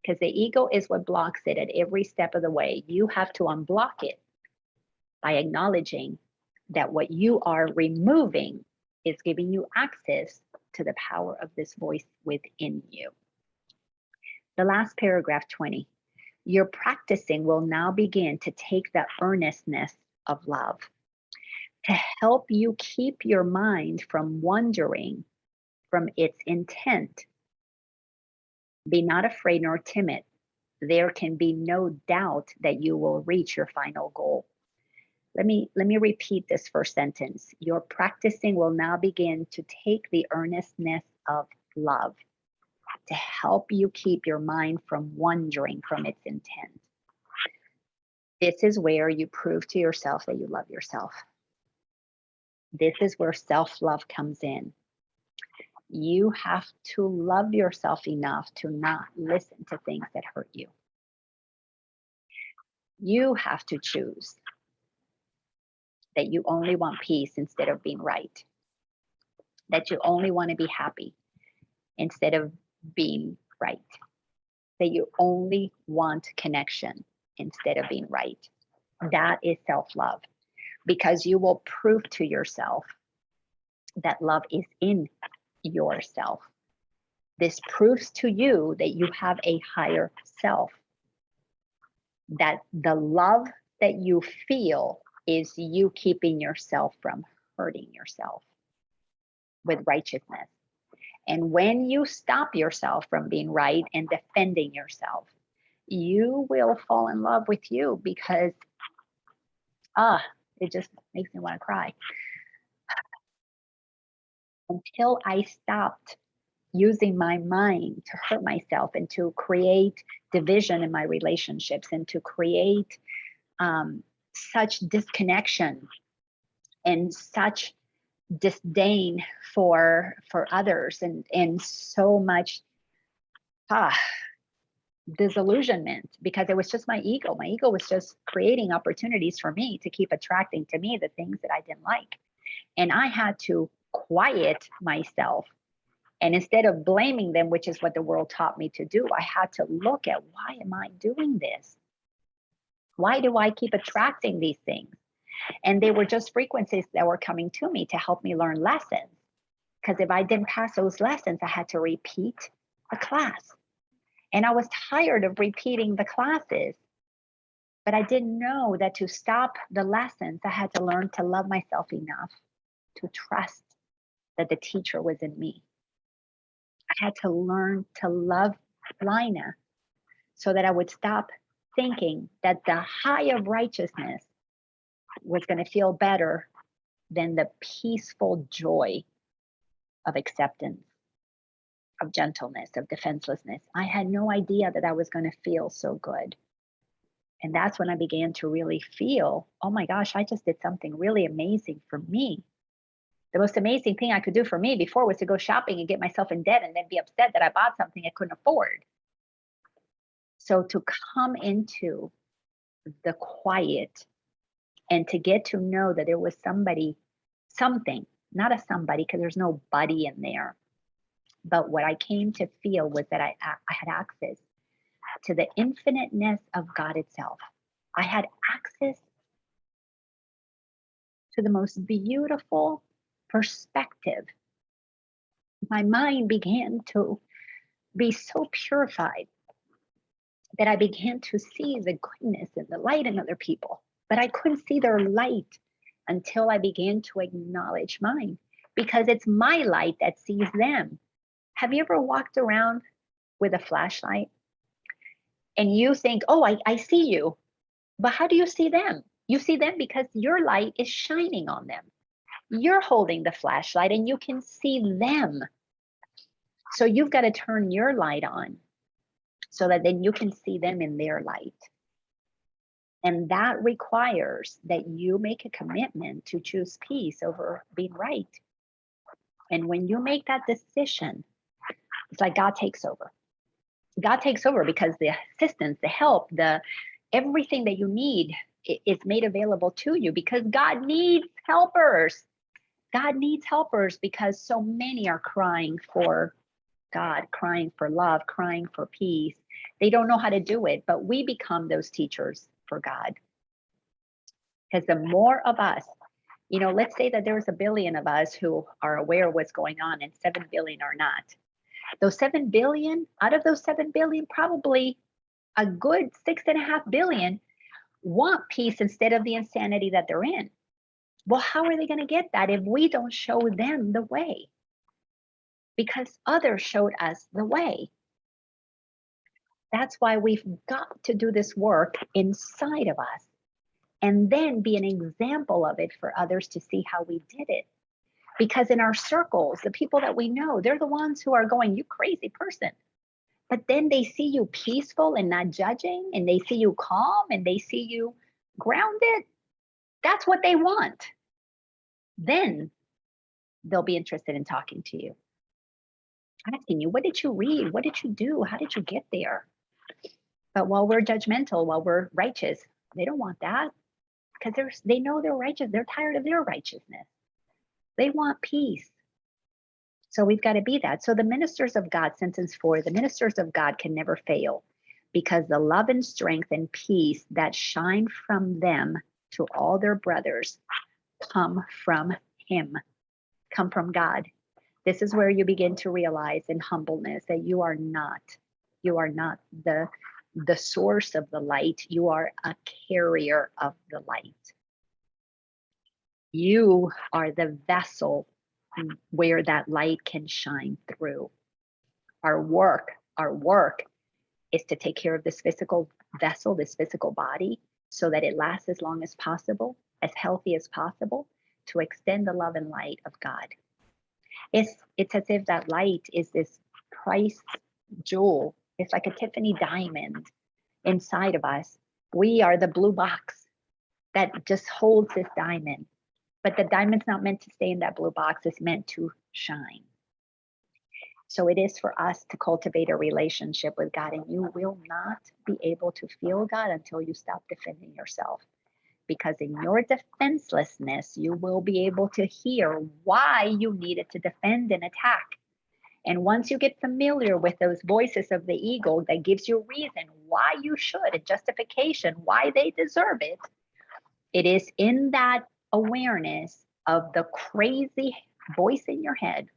Because the ego is what blocks it at every step of the way. You have to unblock it by acknowledging that what you are removing is giving you access to the power of this voice within you. The last paragraph, 20. Your practicing will now begin to take the earnestness of love to help you keep your mind from wandering from its intent. Be not afraid nor timid. There can be no doubt that you will reach your final goal. Let me repeat this first sentence. Your practicing will now begin to take the earnestness of love to help you keep your mind from wandering from its intent. This is where you prove to yourself that you love yourself. This is where self-love comes in. You have to love yourself enough to not listen to things that hurt you. You have to choose that you only want peace instead of being right. That you only want to be happy instead of being right. That you only want connection instead of being right. That is self-love, because you will prove to yourself that love is in yourself. This proves to you that you have a higher self, that the love that you feel is you keeping yourself from hurting yourself with righteousness. And when you stop yourself from being right and defending yourself, you will fall in love with you, because it just makes me want to cry. Until I stopped using my mind to hurt myself and to create division in my relationships and to create such disconnection and such disdain for others and so much disillusionment because it was just my ego. My ego was just creating opportunities for me to keep attracting to me the things that I didn't like. And I had to quiet myself. And instead of blaming them, which is what the world taught me to do, I had to look at, why am I doing this? Why do I keep attracting these things? And they were just frequencies that were coming to me to help me learn lessons. Because if I didn't pass those lessons, I had to repeat the class. And I was tired of repeating the classes. But I didn't know that to stop the lessons, I had to learn to love myself enough to trust that the teacher was in me. I had to learn to love Laina so that I would stop thinking that the high of righteousness was going to feel better than the peaceful joy of acceptance, of gentleness, of defenselessness. I had no idea that I was going to feel so good. And that's when I began to really feel, oh my gosh, I just did something really amazing for me. The most amazing thing I could do for me before was to go shopping and get myself in debt and then be upset that I bought something I couldn't afford. So to come into the quiet and to get to know that there was somebody, something, not a somebody, because there's no buddy in there. But what I came to feel was that I had access to the infiniteness of God itself. I had access to the most beautiful perspective. My mind began to be so purified that I began to see the goodness and the light in other people. But I couldn't see their light until I began to acknowledge mine, because it's my light that sees them. Have you ever walked around with a flashlight and you think, oh, I see you, but how do you see them? You see them because your light is shining on them. You're holding the flashlight and you can see them. So you've got to turn your light on so that then you can see them in their light. And that requires that you make a commitment to choose peace over being right. And when you make that decision, it's like God takes over. God takes over because the assistance, the help, everything that you need is made available to you, because God needs helpers. God needs helpers because so many are crying for God, crying for love, crying for peace. They don't know how to do it, but we become those teachers for God. Because the more of us, let's say that there's 1 billion of us who are aware of what's going on and 7 billion are not. Those 7 billion, out of those 7 billion, probably a good 6.5 billion want peace instead of the insanity that they're in. Well, how are they going to get that if we don't show them the way? Because others showed us the way. That's why we've got to do this work inside of us and then be an example of it for others to see how we did it. Because in our circles, the people that we know, they're the ones who are going, you crazy person. But then they see you peaceful and not judging, and they see you calm, and they see you grounded. That's what they want. Then they'll be interested in talking to you. Asking you, what did you read? What did you do? How did you get there? But while we're judgmental, while we're righteous, they don't want that, because they know they're righteous. They're tired of their righteousness. They want peace. So we've got to be that. So the ministers of God, sentence 4, the ministers of God can never fail, because the love and strength and peace that shine from them to all their brothers come from Him, come from God. This is where you begin to realize in humbleness that you are not the source of the light. You are a carrier of the light. You are the vessel where that light can shine through. Our work is to take care of this physical vessel, this physical body, so that it lasts as long as possible, as healthy as possible, to extend the love and light of God. It's as if that light is this price jewel. It's like a Tiffany diamond inside of us. We are the blue box that just holds this diamond. But the diamond's not meant to stay in that blue box. It's meant to shine. So it is for us to cultivate a relationship with God, and you will not be able to feel God until you stop defending yourself. Because in your defenselessness, you will be able to hear why you needed to defend and attack. And once you get familiar with those voices of the ego that gives you reason why you should, a justification, why they deserve it, it is in that awareness of the crazy voice in your head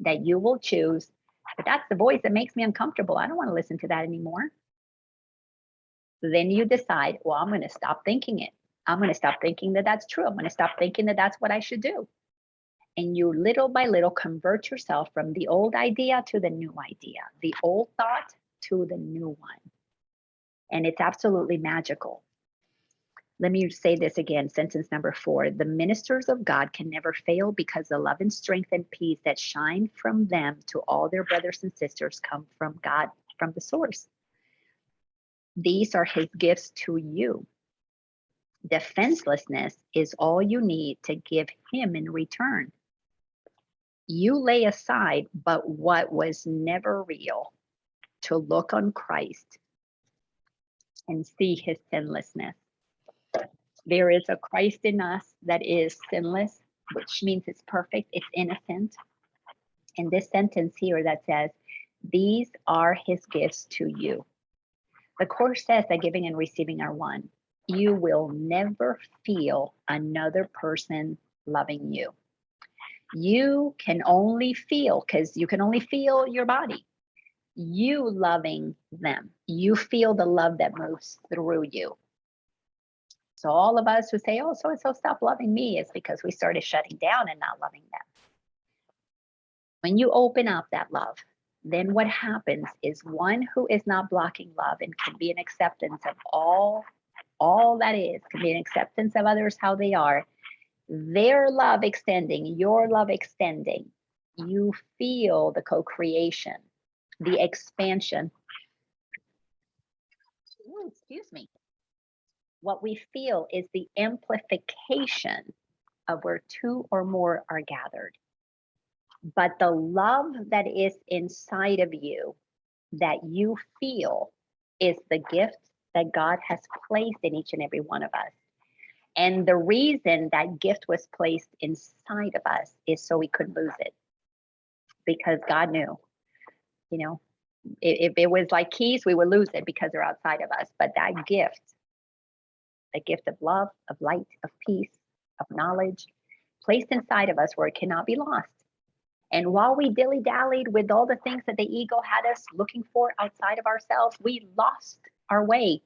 that you will choose. But that's the voice that makes me uncomfortable. I don't want to listen to that anymore. Then you decide, well, I'm going to stop thinking it. I'm going to stop thinking that that's true. I'm going to stop thinking that that's what I should do. And you little by little convert yourself from the old idea to the new idea, the old thought to the new one. And it's absolutely magical. Let me say this again, sentence number 4. The ministers of God can never fail because the love and strength and peace that shine from them to all their brothers and sisters come from God, from the source. These are his gifts to you. Defenselessness is all you need to give him in return. You lay aside but what was never real to look on Christ and see his sinlessness. There is a Christ in us that is sinless, which means it's perfect, it's innocent. And this sentence here that says, these are his gifts to you. The Course says that giving and receiving are one. You will never feel another person loving you. You can only feel, because you can only feel your body, you loving them. You feel the love that moves through you. So all of us who say, oh, so-and-so stop loving me, is because we started shutting down and not loving them. When you open up that love, then what happens is one who is not blocking love and can be an acceptance of all that is, can be an acceptance of others how they are, their love extending, your love extending, you feel the co-creation, the expansion. Ooh, excuse me. What we feel is the amplification of where 2 or more are gathered. But the love that is inside of you that you feel is the gift that God has placed in each and every one of us. And the reason that gift was placed inside of us is so we couldn't lose it. Because God knew, if it was like keys, we would lose it because they're outside of us. But that gift, the gift of love, of light, of peace, of knowledge, placed inside of us where it cannot be lost. And while we dilly-dallied with all the things that the ego had us looking for outside of ourselves, we lost our way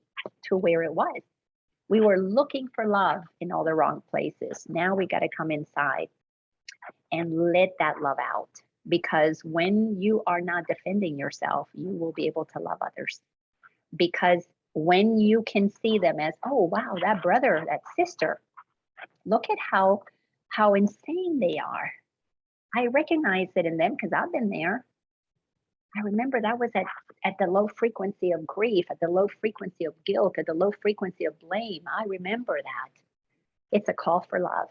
to where it was. We were looking for love in all the wrong places. Now we got to come inside and let that love out. Because when you are not defending yourself, you will be able to love others. Because when you can see them as, oh, wow, that brother, that sister, look at how insane they are. I recognize it in them because I've been there. I remember that was at the low frequency of grief, at the low frequency of guilt, at the low frequency of blame. I remember that. It's a call for love.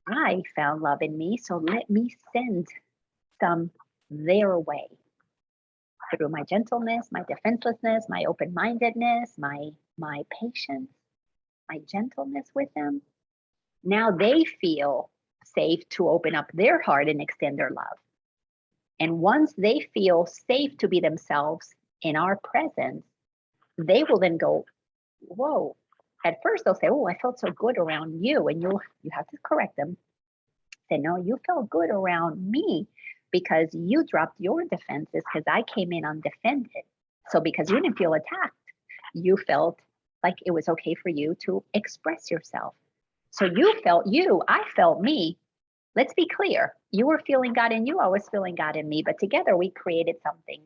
I found love in me, so let me send some their way through my gentleness, my defenselessness, my open-mindedness, my patience, my gentleness with them. Now they feel safe to open up their heart and extend their love. And once they feel safe to be themselves in our presence, they will then go, whoa. At first they'll say, oh, I felt so good around you. And you have to correct them. Say, no, you felt good around me because you dropped your defenses because I came in undefended. So because you didn't feel attacked, you felt like it was okay for you to express yourself. So you felt you, I felt me. Let's be clear. You were feeling God in you, I was feeling God in me, but together we created something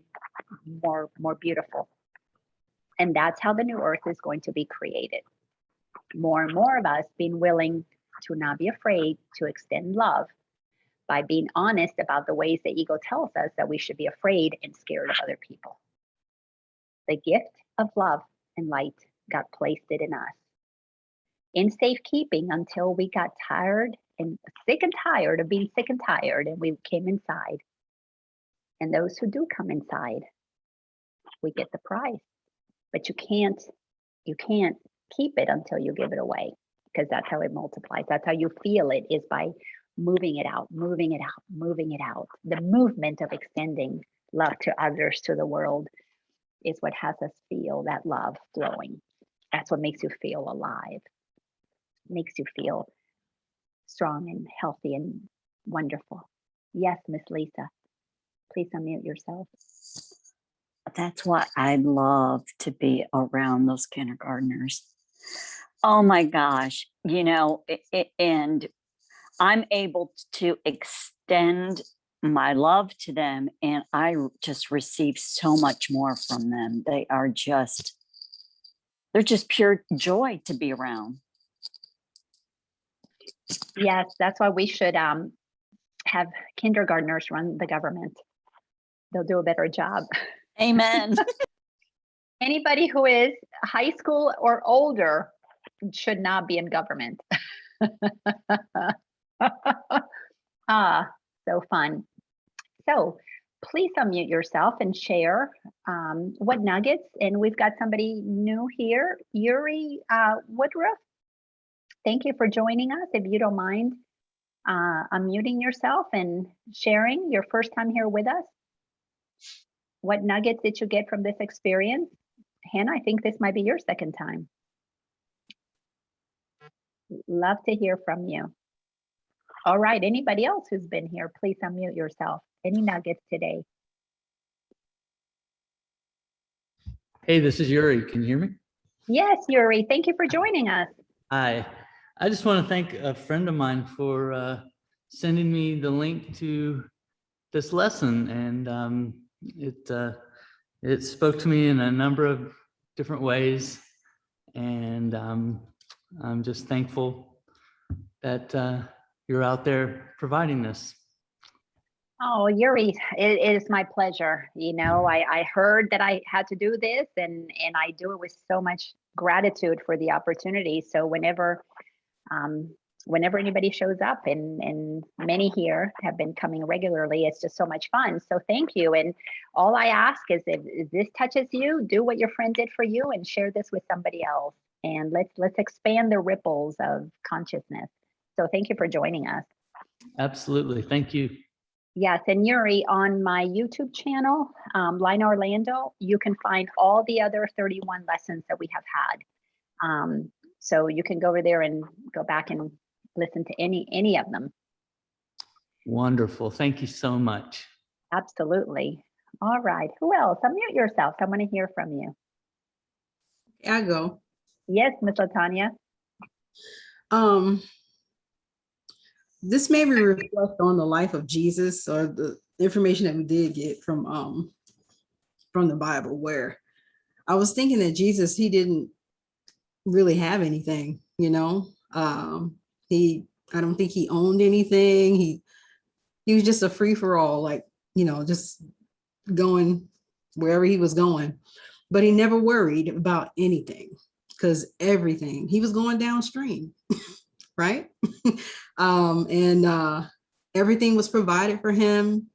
more beautiful. And that's how the new earth is going to be created. More and more of us being willing to not be afraid to extend love by being honest about the ways the ego tells us that we should be afraid and scared of other people. The gift of love and light got placed in us in safekeeping until we got tired and sick and tired of being sick and tired, and we came inside And those who do come inside, we get the prize. But you can't keep it until you give it away, because that's how it multiplies. That's how you feel it, is by moving it out, moving it out, moving it out. The movement of extending love to others, to the world, is what has us feel that love flowing. That's what makes you feel alive, makes you feel strong and healthy and wonderful. Yes, Miss Lisa, please unmute yourself. That's why I love to be around those kindergartners. Oh my gosh, and I'm able to extend my love to them, and I just receive so much more from them. They're just pure joy to be around. Yes, that's why we should have kindergartners run the government. They'll do a better job. Amen. Anybody who is high school or older should not be in government. So fun. So please unmute yourself and share what nuggets. And we've got somebody new here, Yuri Woodruff. Thank you for joining us. If you don't mind unmuting yourself and sharing your first time here with us. What nuggets did you get from this experience? Hannah, I think this might be your second time. Love to hear from you. All right, anybody else who's been here, please unmute yourself. Any nuggets today? Hey, this is Yuri. Can you hear me? Yes, Yuri, thank you for joining us. Hi. I just want to thank a friend of mine for sending me the link to this lesson, and it spoke to me in a number of different ways, and I'm just thankful that you're out there providing this. Oh, Yuri, it is my pleasure. I heard that I had to do this, and I do it with so much gratitude for the opportunity. So whenever anybody shows up, and many here have been coming regularly, it's just so much fun. So thank you. And all I ask is, if this touches you, do what your friend did for you and share this with somebody else. And let's expand the ripples of consciousness. So thank you for joining us. Absolutely. Thank you. Yes, and Yuri, on my YouTube channel, Laina Orlando, you can find all the other 31 lessons that we have had. So you can go over there and go back and listen to any of them. Wonderful. Thank you so much. Absolutely. All right. Who else? Unmute yourself. I want to hear from you. I go. Yes, Miss Latanya. This made me reflect on the life of Jesus, or the information that we did get from the Bible, where I was thinking that Jesus, he didn't really have anything, I don't think he owned anything. He was just a free for all, like, just going wherever he was going, but he never worried about anything, because everything, he was going downstream. Right. And everything was provided for him.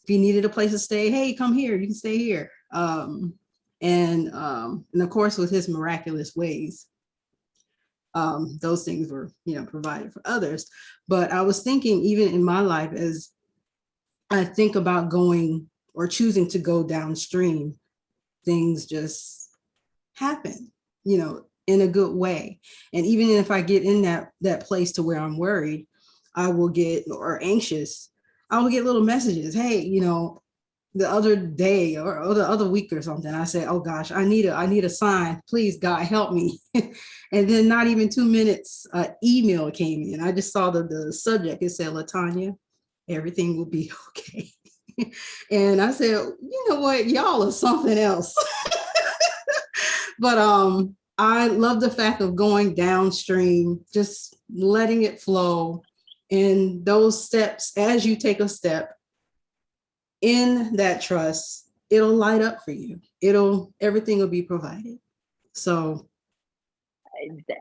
If he needed a place to stay, hey, come here, you can stay here. And of course, with his miraculous ways, those things were, provided for others. But I was thinking, even in my life, as I think about going or choosing to go downstream, things just happen, in a good way. And even if I get in that place to where I'm worried, I will get, or anxious, I will get little messages. Hey, the other day or the other week or something, I said, oh gosh, I need a sign. Please, God, help me. And then not even 2 minutes, email came in. I just saw the subject. It said, Latanya, everything will be okay. And I said, you know what, y'all are something else. But I love the fact of going downstream, just letting it flow. And those steps, as you take a step in that trust, it'll light up for you. Everything will be provided. So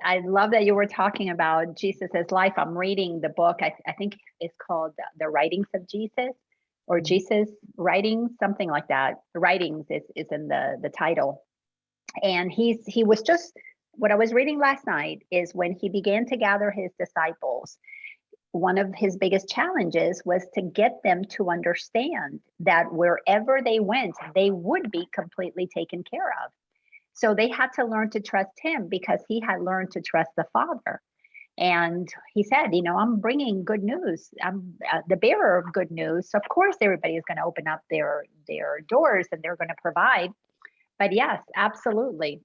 I love that you were talking about Jesus's life. I'm reading the book. I think it's called The Writings of Jesus. or Jesus writings, something like that. Writings is in the title. And he was just, what I was reading last night is when he began to gather his disciples, one of his biggest challenges was to get them to understand that wherever they went, they would be completely taken care of. So they had to learn to trust him because he had learned to trust the Father. And he said, I'm bringing good news. I'm the bearer of good news. So of course, everybody is going to open up their doors and they're going to provide. But yes, absolutely.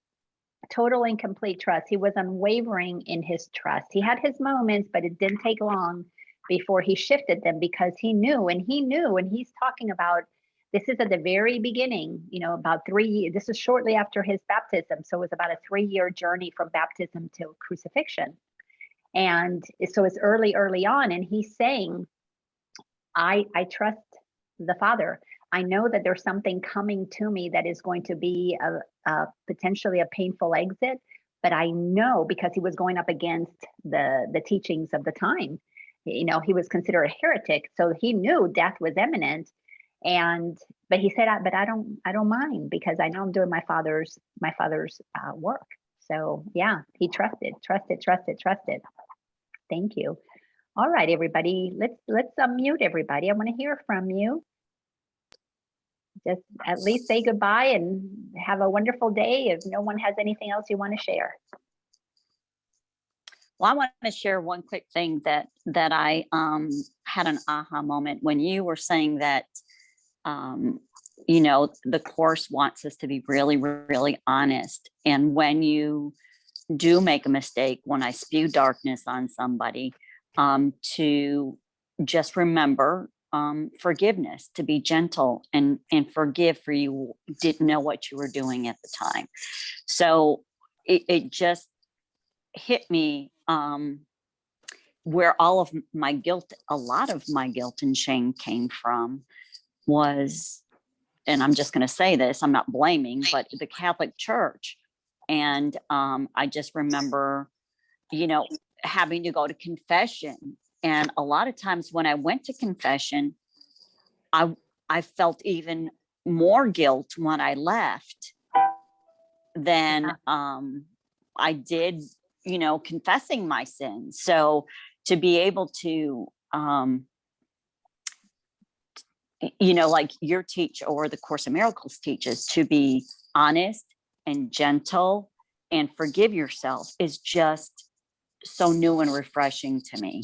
Total and complete trust. He was unwavering in his trust. He had his moments, but it didn't take long before he shifted them because he knew, and he's talking about, this is at the very beginning, about 3 years. This is shortly after his baptism. So it was about a 3-year journey from baptism to crucifixion. And so it's early on. And he's saying, I trust the Father. I know that there's something coming to me that is going to be a potentially a painful exit, but I know, because he was going up against the teachings of the time. He was considered a heretic, so he knew death was imminent. But he said, but I don't mind, because I know I'm doing my father's work. So yeah, he trusted. Thank you. All right, everybody, let's unmute everybody. I want to hear from you. Just at least say goodbye and have a wonderful day if no one has anything else you want to share. Well, I want to share one quick thing that I had an aha moment when you were saying that, the Course wants us to be really, really honest. And when you do make a mistake, when I spew darkness on somebody, to just remember forgiveness, to be gentle and forgive, for you didn't know what you were doing at the time. So it just hit me where all of my guilt, a lot of my guilt and shame came from was, and I'm just going to say this, I'm not blaming, but the Catholic Church. And I just remember, having to go to confession. And a lot of times when I went to confession, I felt even more guilt when I left than I did, confessing my sins. So to be able to, like your teach or the Course of Miracles teaches, to be honest and gentle and forgive yourself is just so new and refreshing to me.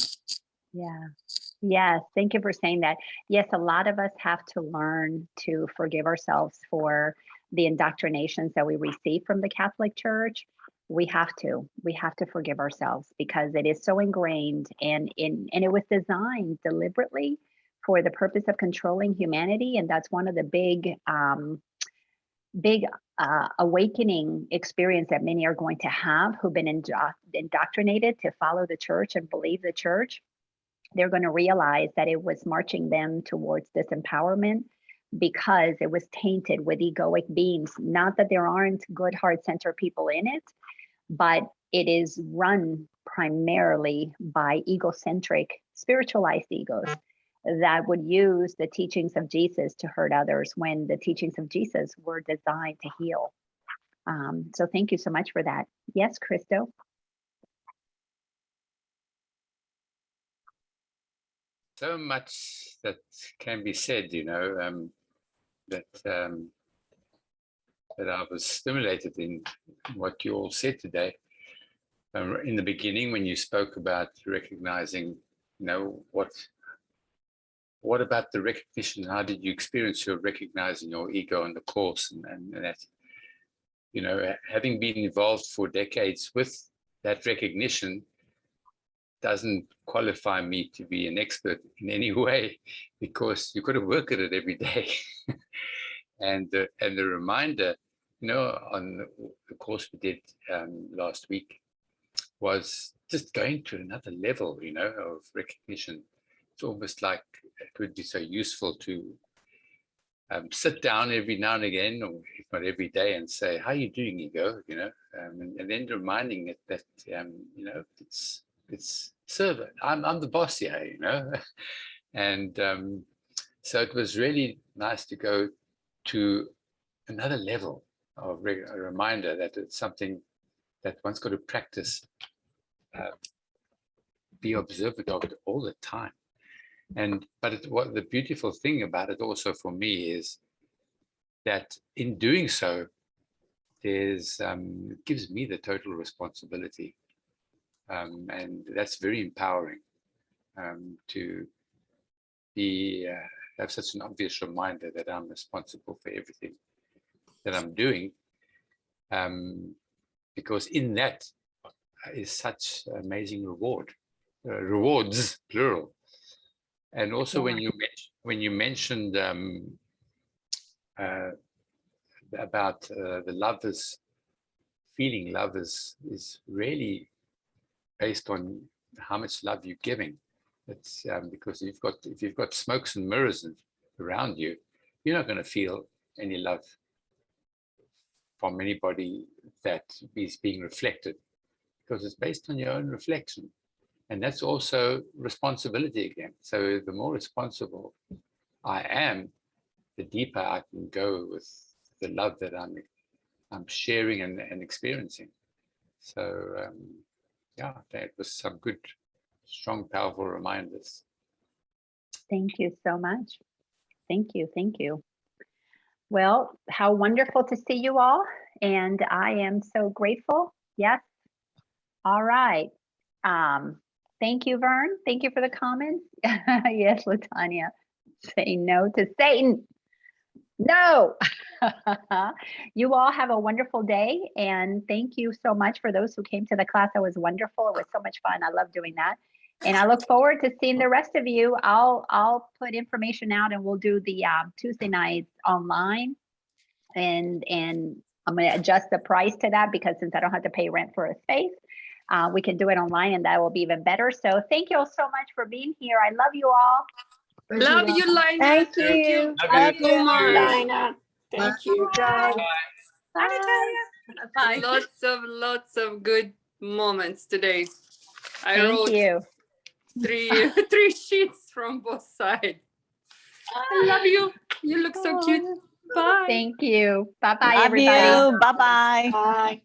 Yeah. Yes. Thank you for saying that. Yes, a lot of us have to learn to forgive ourselves for the indoctrinations that we receive from the Catholic Church. We have to forgive ourselves because it is so ingrained, and it was designed deliberately for the purpose of controlling humanity. And that's one of the big awakening experience that many are going to have who've been indoctrinated to follow the church and believe the church. They're going to realize that it was marching them towards disempowerment because it was tainted with egoic beings. Not that there aren't good heart-centered people in it, but it is run primarily by egocentric, spiritualized egos that would use the teachings of Jesus to hurt others when the teachings of Jesus were designed to heal. So thank you so much for that. Yes, Christo. So much that can be said, that I was stimulated in what you all said today. In the beginning, when you spoke about recognizing, what about the recognition? How did you experience your recognizing your ego in the Course, and that, having been involved for decades with that recognition doesn't qualify me to be an expert in any way, because you've got to work at it every day. and the reminder, on the course we did last week was just going to another level, of recognition. It's almost like it would be so useful to sit down every now and again, or if not every day, and say, "How are you doing, ego?" And then reminding it that it's servant. I'm the boss here, and So it was really nice to go to another level of a reminder that it's something that one's got to practice, be observant of it all the time. But what the beautiful thing about it also for me is that in doing so, it gives me the total responsibility, and that's very empowering, to be have such an obvious reminder that I'm responsible for everything that I'm doing, because in that is such amazing rewards, plural. And also when you mentioned about the lovers, feeling love is really based on how much love you're giving. It's because if you've got smokes and mirrors around you, you're not going to feel any love from anybody that is being reflected, because it's based on your own reflection. And that's also responsibility again. So the more responsible I am, the deeper I can go with the love that I'm sharing and experiencing. So yeah, that was some good, strong, powerful reminders. Thank you so much. Thank you. Thank you. Well, how wonderful to see you all. And I am so grateful. Yes. All right. Thank you, Vern. Thank you for the comments. Yes, Latanya. Say no to Satan. No. You all have a wonderful day. And thank you so much for those who came to the class. It was wonderful. It was so much fun. I love doing that. And I look forward to seeing the rest of you. I'll put information out, and we'll do the Tuesday nights online. And I'm going to adjust the price to that, because since I don't have to pay rent for a space, we can do it online, and that will be even better. So thank you all so much for being here. I love you all. Love you, Laina. Thank Thank you. Love you. you, Thank you. Laina. Thank you. Bye. Bye. Lots of good moments today. I Thank wrote you. three sheets from both sides. I love you. You look so cute. Bye. Thank you. Bye-bye, Love everybody. you. Bye-bye. Bye.